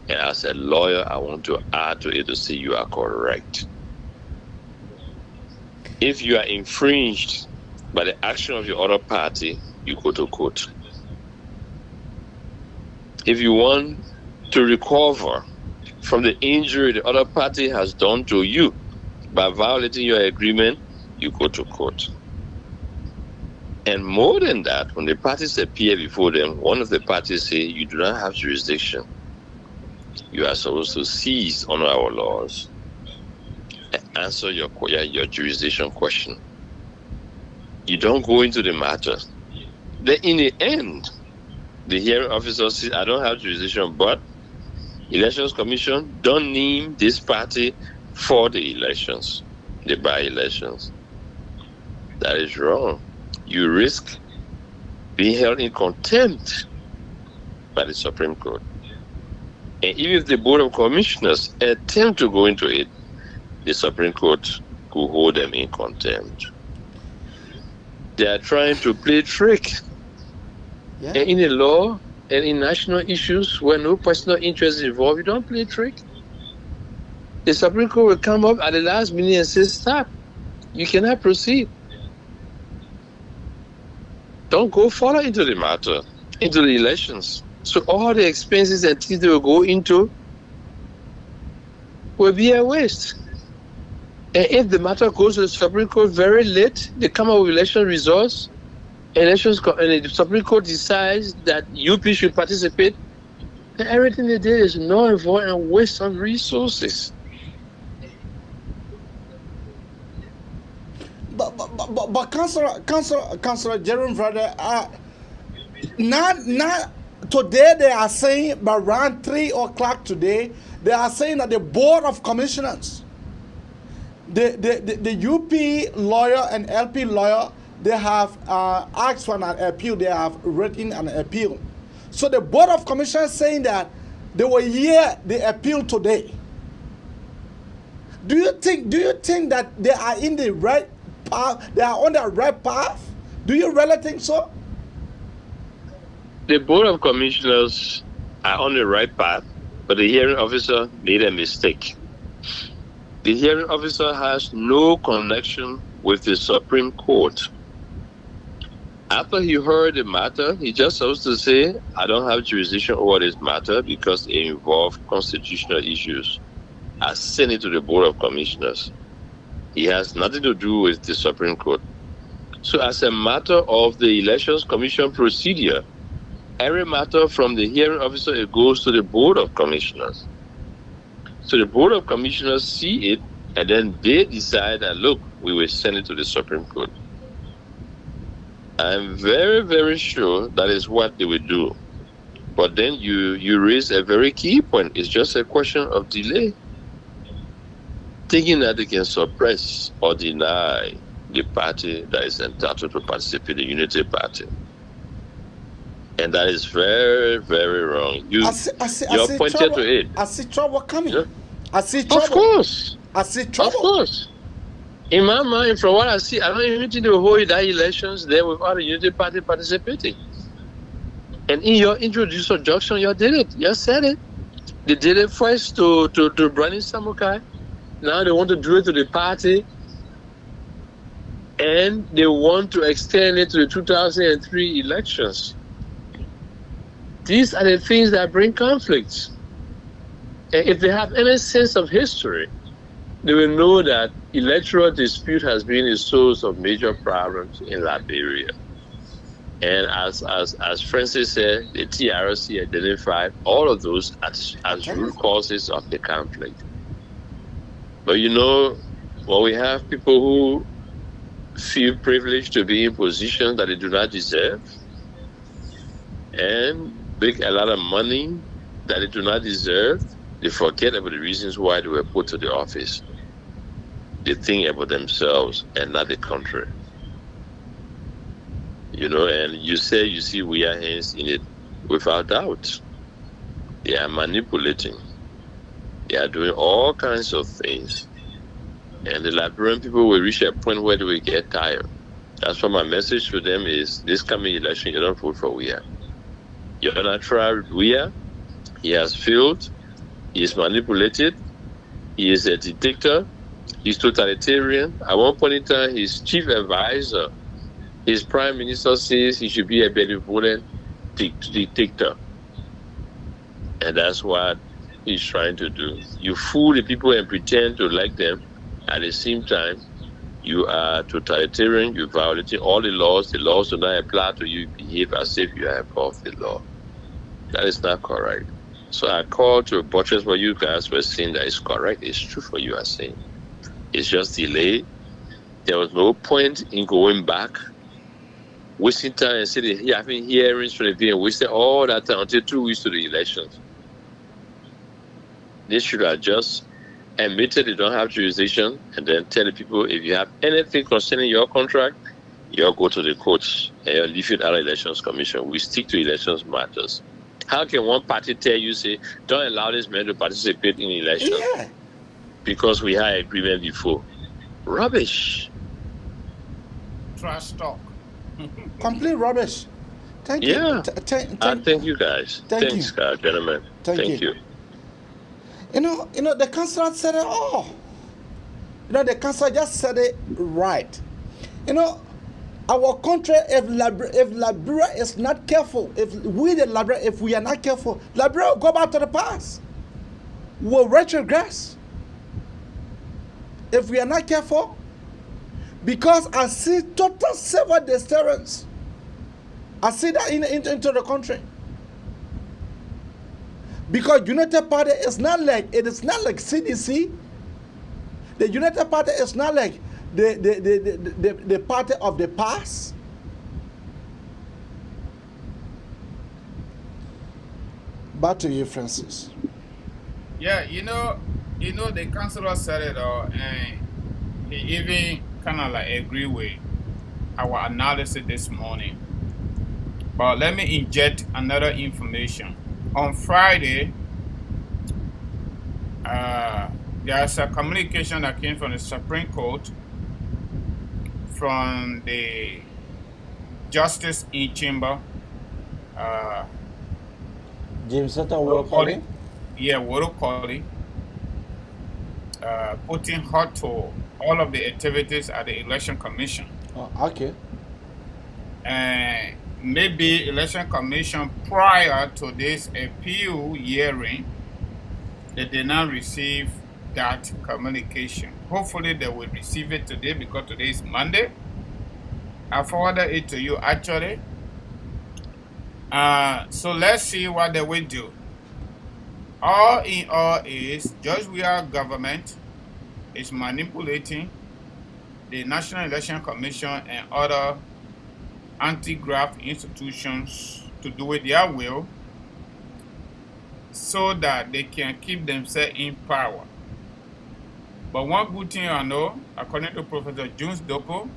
And as a lawyer, I want to add to it to say you are correct. If you are infringed by the action of your other party, you go to court. If you want to recover from the injury the other party has done to you by violating your agreement, you go to court. And more than that, when the parties appear before them, one of the parties say you do not have jurisdiction. you are supposed to cease on our laws and answer your jurisdiction question. You don't go into the matter. Then in the end, the hearing officer says, I don't have jurisdiction, but Elections Commission don't name this party for the elections, the by-elections. That is wrong. You risk being held in contempt by the Supreme Court. And even if the Board of Commissioners attempt to go into it, the Supreme Court could hold them in contempt. They are trying to play trick. Yeah. And in the law and in national issues where no personal interest is involved, you don't play trick. The Supreme Court will come up at the last minute and say, stop. You cannot proceed. Don't go further into the matter, into the elections. So all the expenses and things they will go into will be a waste. And if the matter goes to the Supreme Court very late, they come up with election results, and the Supreme Court decides that UP should participate, then everything they did is null and void and waste of resources. But Councillor Jerome Brother, not today they are saying, but around 3 o'clock today, they are saying that the Board of Commissioners, the UP lawyer and LP lawyer, they have asked for an appeal. They have written an appeal. So the Board of Commissioners saying that they will hear the appeal today. Do you think that they are in the right path? They are on the right path? Do you really think so? The Board of Commissioners are on the right path, but the hearing officer made a mistake. The hearing officer has no connection with the Supreme Court. After he heard the matter, he just supposed to say, I don't have jurisdiction over this matter because it involves constitutional issues. I send it to the Board of Commissioners. It has nothing to do with the Supreme Court. So as a matter of the Elections Commission procedure, every matter from the hearing officer, it goes to the Board of Commissioners. So the Board of Commissioners see it, and then they decide that, look, we will send it to the Supreme Court. I'm very, very sure that is what they will do. But then you raise a very key point. It's just a question of delay. Thinking that they can suppress or deny the party that is entitled to participate, the Unity Party. And that is very, very wrong. You're pointed to it. I see trouble coming. Yeah. I see trouble. Of course. I see trouble. Of course. In my mind, from what I see, I don't even think they will hold that elections there without the Unity Party participating. And in your introduction, you did it. You said it. They did it first to Brani Samukai. Now they want to do it to the party. And they want to extend it to the 2003 elections. These are the things that bring conflicts. And if they have any sense of history, they will know that electoral dispute has been a source of major problems in Liberia. And as Francis said, the TRC identified all of those as root causes of the conflict. But you know, when we have people who feel privileged to be in positions that they do not deserve, and make a lot of money that they do not deserve, they forget about the reasons why they were put to the office. They think about themselves and not the country. You know, and you say you see we are hands in it. Without doubt. They are manipulating. They are doing all kinds of things. And the Liberian people will reach a point where they will get tired. That's why my message to them is, this coming election, you don't vote for Weah. You're gonna try Weah. He has failed. He is manipulated. He is a dictator. He's totalitarian. At one point in time, his chief advisor, his prime minister says he should be a benevolent dictator. And that's what he's trying to do. You fool the people and pretend to like them. At the same time, you are totalitarian. You're violating all the laws. The laws do not apply to you. You behave as if you are above the law. That is not correct. So I called to buttress what you guys were saying that is correct. It's true for you are saying. It's just delayed. There was no point in going back, wasting time and sitting here having hearings for the people, wasting all that time until 2 weeks to the elections. They should have just admitted they don't have jurisdiction and then tell the people if you have anything concerning your contract, you'll go to the courts and you'll leave it at the Elections Commission. We stick to elections matters. How can one party tell you, say, don't allow this man to participate in elections because we had agreement before? Rubbish. Trash talk. Complete rubbish. Thank you. Yeah. Thank you guys. Thanks, gentlemen. Thank you. You know, the councillor said it all. The councillor just said it right. Our country, if Liberia is not careful, if we are not careful, Liberia will go back to the past. We'll retrogress. If we are not careful, because I see total civil disturbance. I see that into the country. Because United Party is not like CDC. The United Party is not like the party of the past. Back to you, Francis. Yeah, the councillor said it all, and he even kind of like agree with our analysis this morning. But let me inject another information. On Friday, there's a communication that came from the Supreme Court, from the Justice in Chamber, James Water. Yeah, Water putting hot to all of the activities at the Election Commission. Oh, okay. And maybe Election Commission prior to this appeal hearing, they did not receive that communication. Hopefully they will receive it today because today is Monday. I forwarded it to you actually. So let's see what they will do. All in all is just we are government is manipulating the National Election Commission and other anti-graft institutions to do with their will so that they can keep themselves in power. But one good thing I know, according to Professor Jones Doko,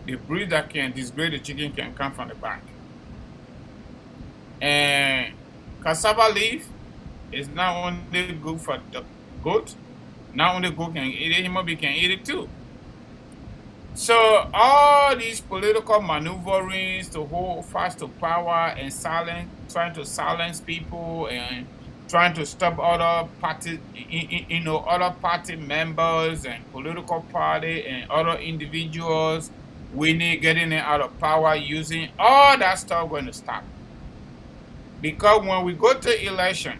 the breed that can disgrace the chicken can come from the back. And cassava leaf is not only good for the goat, not only goat can eat it, human being can eat it too. So all these political maneuverings to hold fast to power and trying to silence people and trying to stop other party, other party members and political party and other individuals winning, getting it out of power, using all that stuff going to stop. Because when we go to election,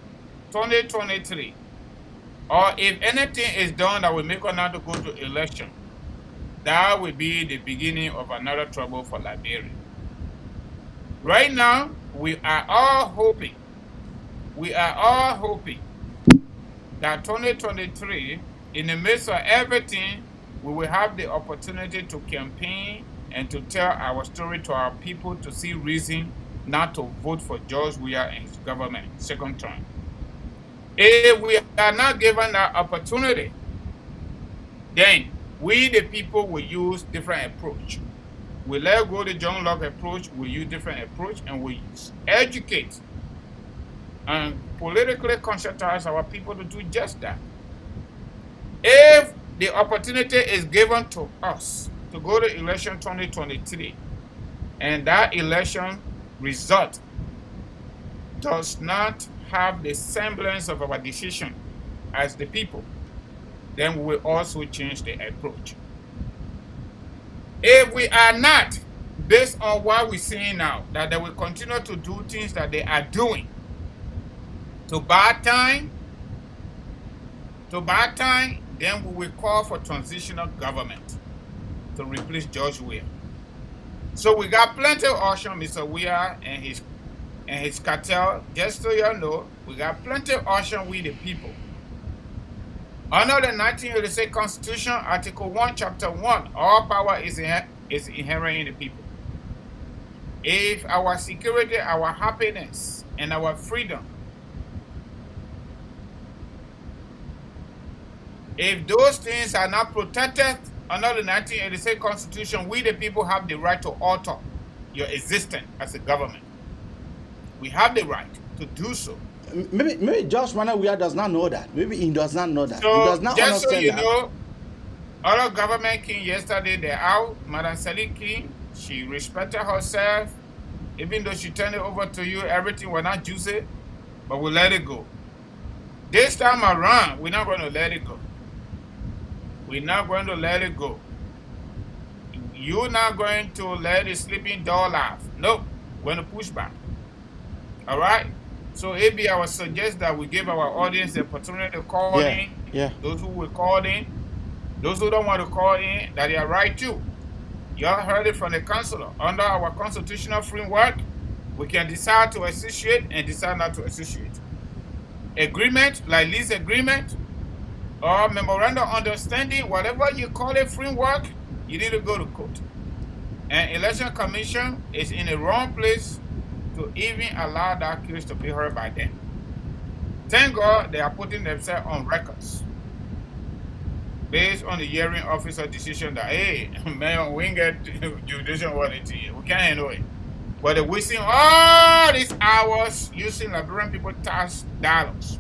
2023, or if anything is done that will make us not to go to election, that will be the beginning of another trouble for Liberia. Right now, we are all hoping that 2023, in the midst of everything, we will have the opportunity to campaign and to tell our story to our people to see reason not to vote for George Weah and his government second term. If we are not given that opportunity, then we the people will use different approach. We let go the John Locke approach, we use different approach, and we educate and politically conscientize our people to do just that. If the opportunity is given to us to go to election 2023, and that election result does not have the semblance of our decision as the people, then we will also change the approach. If we are not, based on what we're seeing now, that they will continue to do things that they are doing, to bad time, then we will call for transitional government to replace George Weah. So we got plenty of options, Mr. Weah and his and his cartel, just so you know, we got plenty of option with the people. Under the 1986 Constitution, Article 1, Chapter 1, all power is inherent in the people. If our security, our happiness, and our freedom, if those things are not protected under the 1986 Constitution, we the people have the right to alter your existence as a government. We have the right to do so. Maybe Josh Manawia does not know that. Maybe he does not know that. So, he does not just so understand you that. know, other government king yesterday, they're out. Madam Sally King, she respected herself. Even though she turned it over to you, everything will not juicy, but we'll let it go. This time around, we're not going to let it go. We're not going to let it go. You're not going to let the sleeping dog laugh. Nope. We're going to push back. All right? So, AB, I would suggest that we give our audience the opportunity to call in. Yeah. Those who will call in. Those who don't want to call in, that they are right too. Y'all heard it from the counselor. Under our constitutional framework, we can decide to associate and decide not to associate. Agreement, like lease agreement, or memorandum of understanding, whatever you call it, framework, you need to go to court. And election commission is in the wrong place to even allow that case to be heard by them. Thank God they are putting themselves on records based on the hearing officer decision that, hey, man, we ain't get jurisdiction warranty. We can't handle it. But they're wasting all these hours using Liberian people tax dollars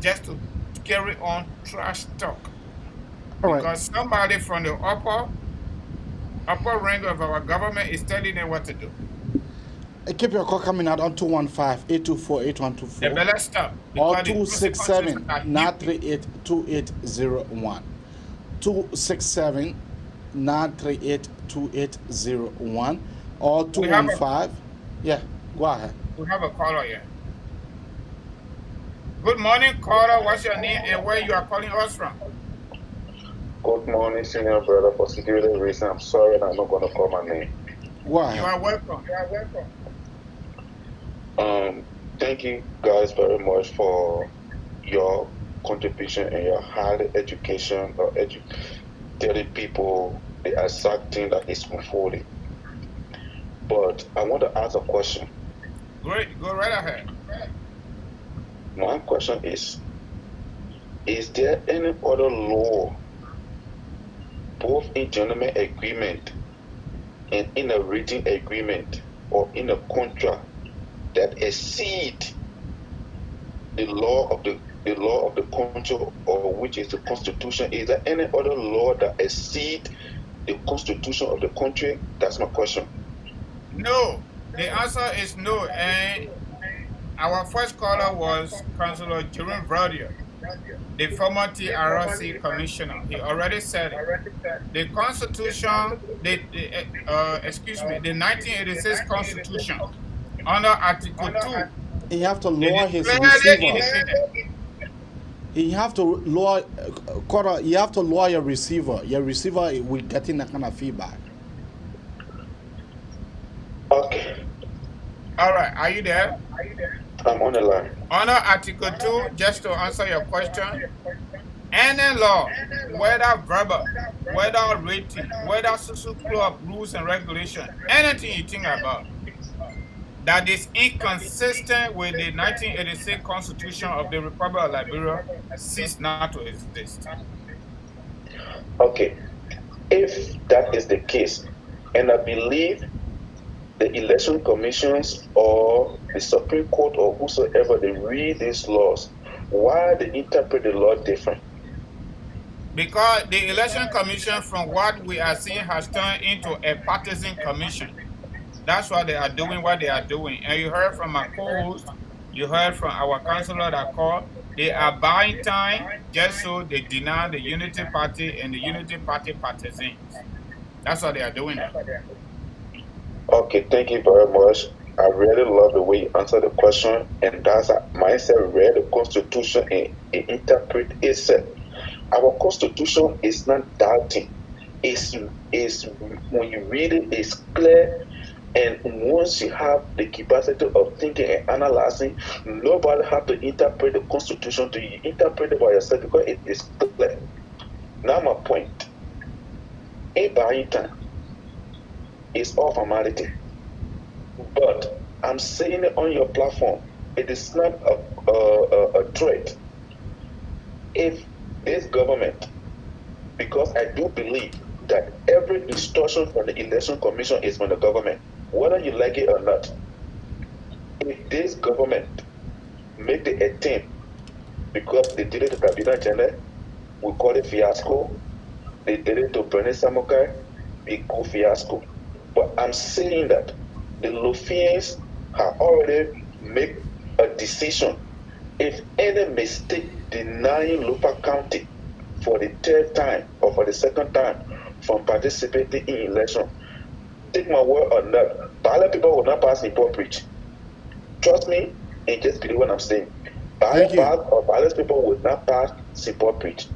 just to carry on trash talk. All because somebody from the upper rank of our government is telling them what to do. Keep your call coming out on 215-824-8124. They better stop. Or 267-938-2801. 267-938-2801. Or 215. Yeah, go ahead. We have a caller here. Good morning, caller. What's your name and where you are calling us from? Good morning, senior brother. For security reasons, I'm sorry I'm not going to call my name. Why? You are welcome. Thank you guys very much for your contribution and your higher education or telling people the exact thing that is unfolding. But I want to ask a question. Great, go right ahead. My question is there any other law, both in gentleman agreement and in a written agreement or in a contract, that exceed the law of the country, or which is the Constitution? Is there any other law that exceed the Constitution of the country? That's my question. No, the answer is no. And our first caller was Councillor Jerome Verdier, the former TRC commissioner. He already said it. The Constitution, the 1986 Constitution, under Article 2, he have to lower his receiver. You have to lower, you have to lower your receiver. Your receiver will getting that kind of feedback. Okay. All right. Are you there? I'm on the line. Under Article 2, just to answer your question, any law, whether verbal, whether written, whether social club rules and regulations, anything you think about, that is inconsistent with the 1986 Constitution of the Republic of Liberia cease not to exist. Okay. If that is the case, and I believe the election commissions or the Supreme Court or whosoever, they read these laws, why they interpret the law different? Because the election commission, from what we are seeing, has turned into a partisan commission. That's why they are doing what they are doing. And you heard from my co-host, you heard from our councillor that called, they are buying time just so they deny the Unity Party and the Unity Party partisans. That's why they are doing that. Okay, thank you very much. I really love the way you answer the question, and that's myself read the Constitution and interpret itself. Our Constitution is not doubting. It's when you read it, it's clear. And once you have the capacity of thinking and analyzing, nobody have to interpret the Constitution to you. Interpret it by yourself because it is clear. Now my point. A buying time is all formality. But I'm saying it on your platform. It is not a threat. If this government, because I do believe that every distortion from the Election Commission is from the government, whether you like it or not. If this government make the attempt, because they did it to Kabila Jene, we call it fiasco. They did it to Bernie Samokai, we call fiasco. But I'm saying that the Lufians have already made a decision. If any mistake denying Lupa County for the third time or for the second time from participating in election, take my word on that, Bala people will not pass import preach. Trust me, and just believe what I'm saying. Bala's people will not pass support preach.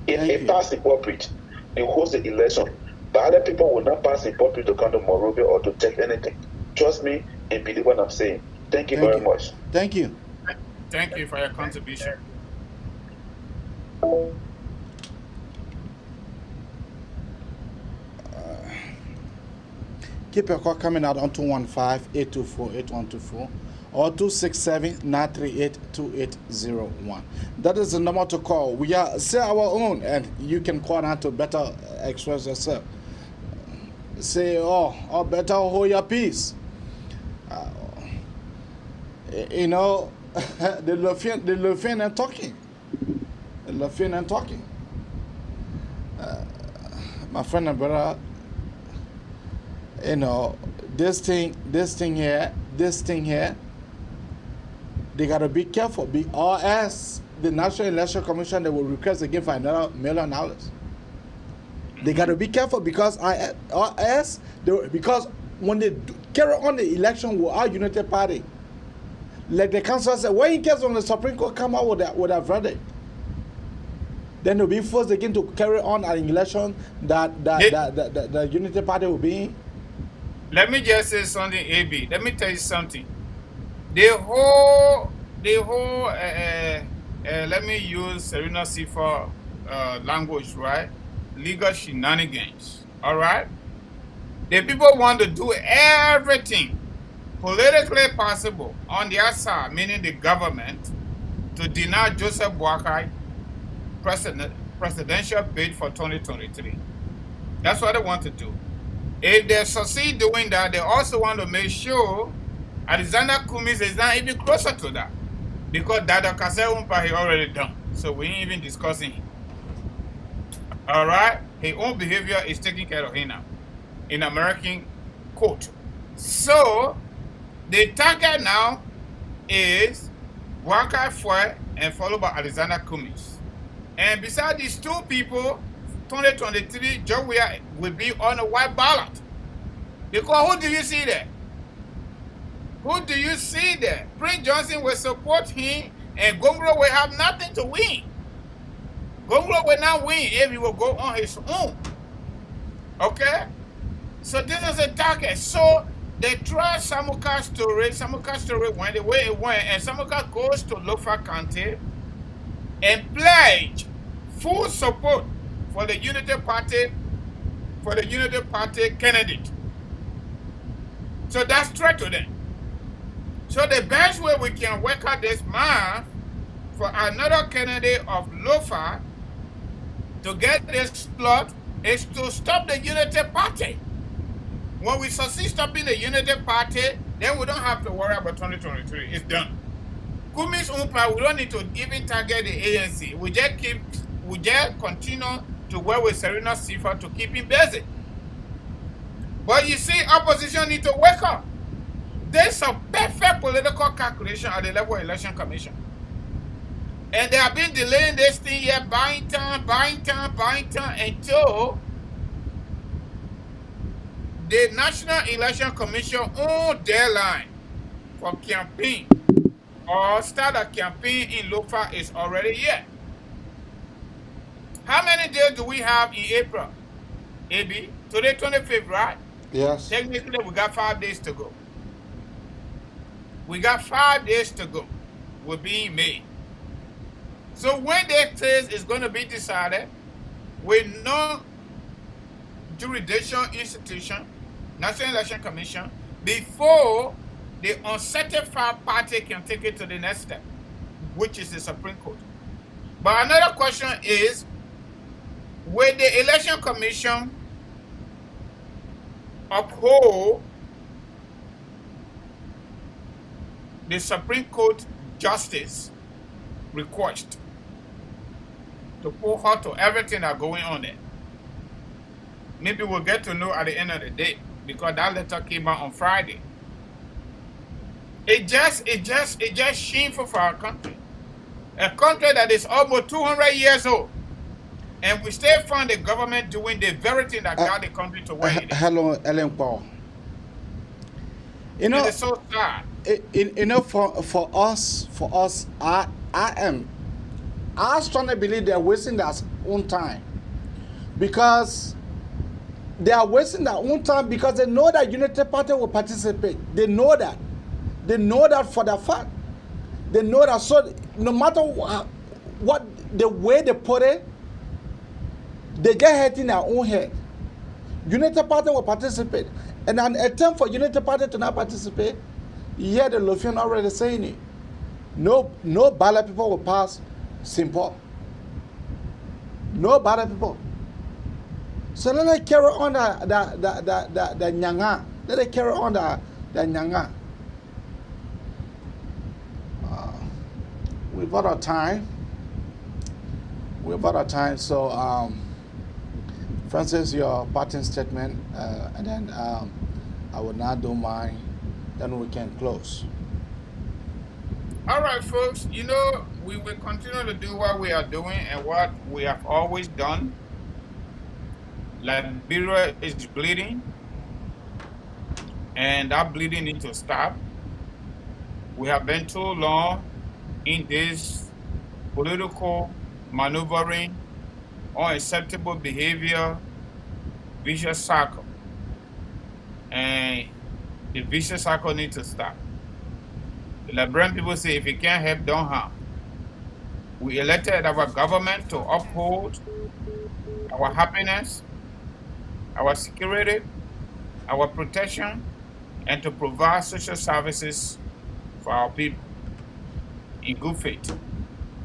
If they pass support preach, they host the election. Bala people will not pass support preach to come to Monrovia or to check anything. Trust me and believe what I'm saying. Thank you very much. Thank you. Thank you for your contribution. Keep your call coming out on 215-824-8124 or 267-938-2801. That is the number to call. We are say our own, and you can call now to better express yourself. Say, or better hold your peace. You know, the Lufian and talking. The Lufian and talking. My friend and brother, you know, this thing here, they gotta be careful. Or else the National Election Commission, they will request again for another $1 million. They gotta be careful because because when they carry on the election with our United Party, like the council said, when in case when the Supreme Court come out with a verdict, then they'll be forced again to carry on an election that the Unity Party will be in. Let me just say something, AB. Let me tell you something. The whole let me use Serena Sifa language, right? Legal shenanigans, all right? The people want to do everything politically possible on their side, meaning the government, to deny Joseph Boakai presidential bid for 2023. That's what they want to do. If they succeed doing that, they also want to make sure Alexander Cummings is not even closer to that. Because Dada Kasewumpa he already done. So we ain't even discussing him. All right? His own behavior is taking care of him now in American court. So the target now is Waka Fue and followed by Alexander Cummings. And beside these two people, 2023, Joe will be on a white ballot. Because who do you see there? Who do you see there? Prince Johnson will support him and Gongro will have nothing to win. Gongro will not win if he will go on his own. Okay? So this is a target. So they try Samuka's story went the way it went, and Samuka goes to Lofa County and pledge full support for the Unity Party candidate. So that's threat to them. So the best way we can work out this month for another candidate of Lofa to get this slot is to stop the Unity Party. When we succeed stopping the Unity Party, then we don't have to worry about 2023. It's done. Kumis Umpa, we don't need to even target the ANC. We just continue to work with Serena Sifa to keep him busy. But you see, opposition need to wake up. There's a perfect political calculation at the level of Election Commission. And they have been delaying this thing here, buying time, until the National Election Commission own deadline for campaign or start a campaign in Lofa is already here. How many days do we have in April? AB, today 25th, right? Yes. Technically, we got 5 days to go. We got 5 days to go. We're being made. So when that case is going to be decided, with no jurisdictional institution, National Election Commission, before the uncertified party can take it to the next step, which is the Supreme Court. But another question is, will the Election Commission uphold the Supreme Court justice request to pull her to everything that's going on there? Maybe we'll get to know at the end of the day, because that letter came out on Friday. It just shameful for our country. A country that is almost 200 years old. And we still find the government doing the very thing that got the country to where it is. Hello, Ellen Paul. You know, it is so sad. You know, for us, I strongly believe they're wasting their own time, because they are wasting their own time because they know that Unity Party will participate. They know that. They know that for the fact. They know that. So no matter what the way they put it, they get hurt in their own head. Unity Party will participate. And an attempt for Unity Party to not participate, you hear the Lufian already saying it. No ballot people will pass simple. No ballot people. So let them carry on the nyanga. Let them carry on the nyanga. We've got our time. So, Francis, your parting statement, and then I will now do mine. Then we can close. All right, folks. You know, we will continue to do what we are doing and what we have always done. Liberia is bleeding, and that bleeding needs to stop. We have been too long in this political maneuvering, unacceptable behavior, vicious cycle. And the vicious cycle needs to stop. The Liberian people say, if you can't help, don't harm. We elected our government to uphold our happiness, our security, our protection, and to provide social services for our people in good faith.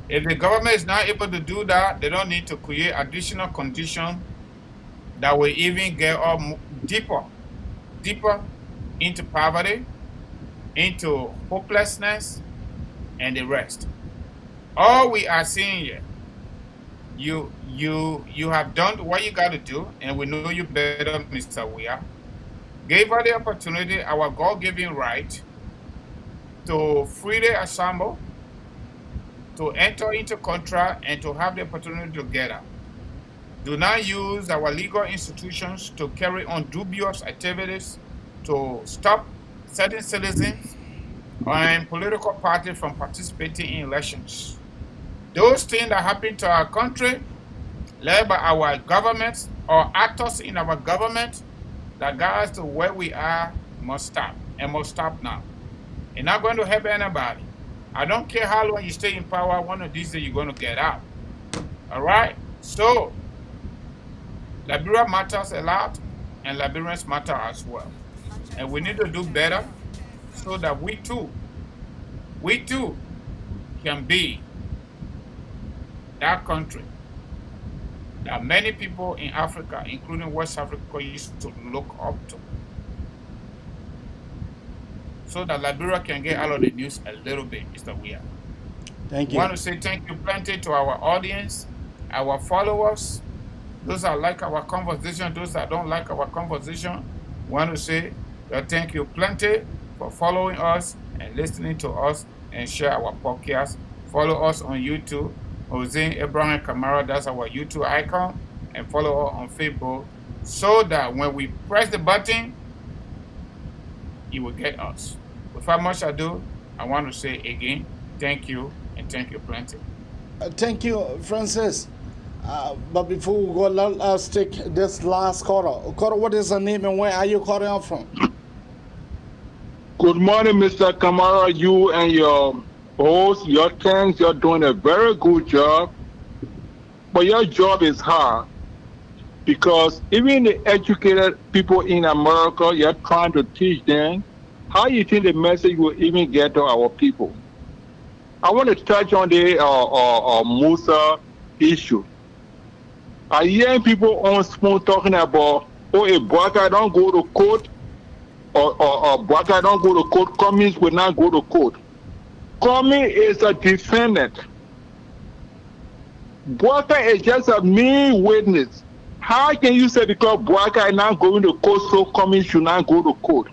If the government is not able to do that, they don't need to create additional conditions that will even get us deeper into poverty, into hopelessness, and the rest. All we are seeing here, you have done what you got to do, and we know you better, Mr. Weah. Gave us the opportunity, our God-given right, to freely assemble, to enter into contract, and to have the opportunity to get out. Do not use our legal institutions to carry on dubious activities to stop certain citizens and political parties from participating in elections. Those things that happen to our country, led by our governments or actors in our government that got us to where we are, must stop, and must stop now. It's not going to help anybody. I don't care how long you stay in power, one of these days you're going to get out. All right? So, Liberia matters a lot, and Liberians matter as well. And we need to do better so that we too can be that country that many people in Africa, including West Africa, used to look up to. So that Liberia can get out of the news a little bit, Mr. Weah. Thank you. I want to say thank you plenty to our audience, our followers, those that like our conversation, those that don't like our conversation. I want to say thank you plenty for following us and listening to us and share our podcast. Follow us on YouTube, Jose Abraham Kamara, that's our YouTube icon, and follow us on Facebook so that when we press the button, you will get us. Without much ado, I want to say again, thank you, and thank you plenty. Thank you, Francis. But before we go, let us take this last caller. Caller, what is your name and where are you calling out from? Good morning, Mr. Kamara. You and your host, your thanks, you're doing a very good job. But your job is hard because even the educated people in America, you're trying to teach them. How you think the message will even get to our people? I want to touch on the Musa issue. I hear people on Spoon talking about, oh, if Bwaka don't go to court, or Bwaka don't go to court, Cummings will not go to court. Cummings is a defendant. Bwaka is just a main witness. How can you say because Bwaka is not going to court, so Cummings should not go to court?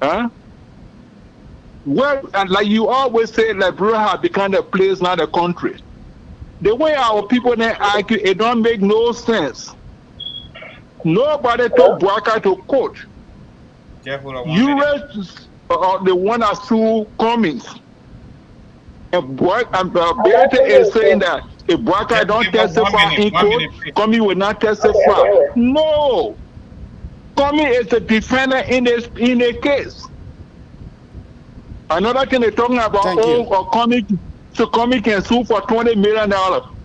Huh? Well, and like you always say, Liberia has become a place, not a country. The way our people then argue, it don't make no sense. Nobody took Bwaka to court. You raised the one that sued Cummings. And Beate is saying that if Bwaka don't testify in court, Cummings will not testify. No. Cummings is the defendant in the case. Another thing they're talking about, Cummings, so Cummings can sue for $20 million.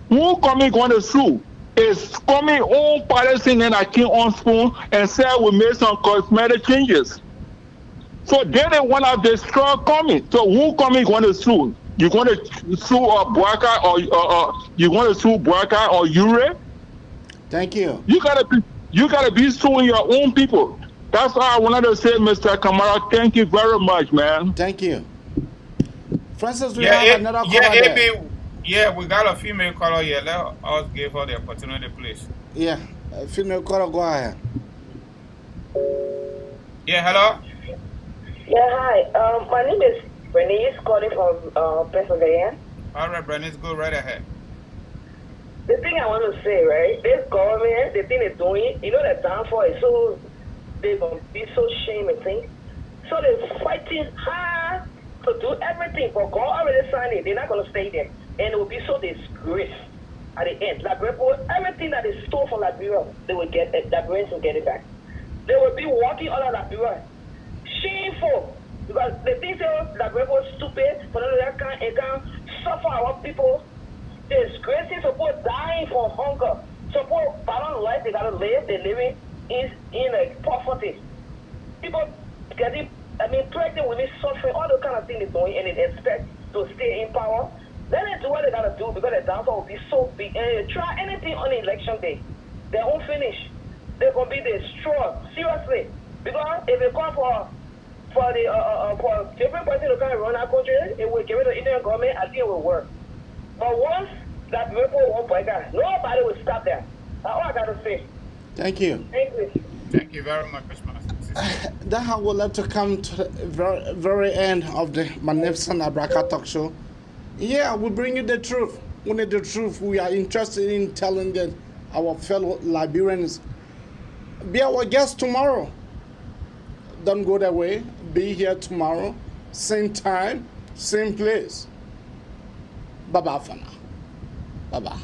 Who Cummings going to sue? Is Cummings' own policy and I came on Spoon and said we made some cosmetic changes. So they want to destroy Cummings. So who Cummings going to sue? You going to sue Bwaka or you going to sue Bwaka or Ure? Thank you. You gotta be suing your own people. That's all I wanted to say, Mr. Kamara. Thank you very much, man. Thank you. Francis, we have another caller there. Yeah, we got a female caller here. Let us give her the opportunity, please. Yeah, female caller, go ahead. Yeah, hello? Yeah, hi. My name is Bernice, calling from Pennsylvania. All right, Bernice, go right ahead. The thing I want to say, right, this government, the thing they're doing, you know, the downfall is so, they're going to be so shame and things. So they're fighting hard to do everything, but God already signed it. They're not going to stay there. And it will be so disgraced at the end. Liberia, everything that is stolen from Liberia, they will get it. Liberians will get it back. They will be walking all of Liberia. Shameful. Because the things that Liberia is stupid, but it can't suffer our people. Disgracing, support dying from hunger. Support bottom life, they gotta live, they're living in a poverty. People getting, pregnant women suffering, all those kind of things they're doing, and they expect to stay in power. Let them do what they gotta do because the downfall will be so big. And they try anything on election day, they won't finish. They're gonna be destroyed, seriously. Because if they come for different person to come and run our country, it will give it to the Indian government, I think it will work. But once that people won't break out, nobody will stop that. That's all I gotta say. Thank you. Thank you. Thank you very much, Ms. That I would like to come to the very end of the magnificent Abraka Talk Show. Yeah, we bring you the truth. We need the truth. We are interested in telling that our fellow Liberians. Be our guest tomorrow. Don't go that way. Be here tomorrow. Same time, same place. Bye-bye for now. Bye-bye.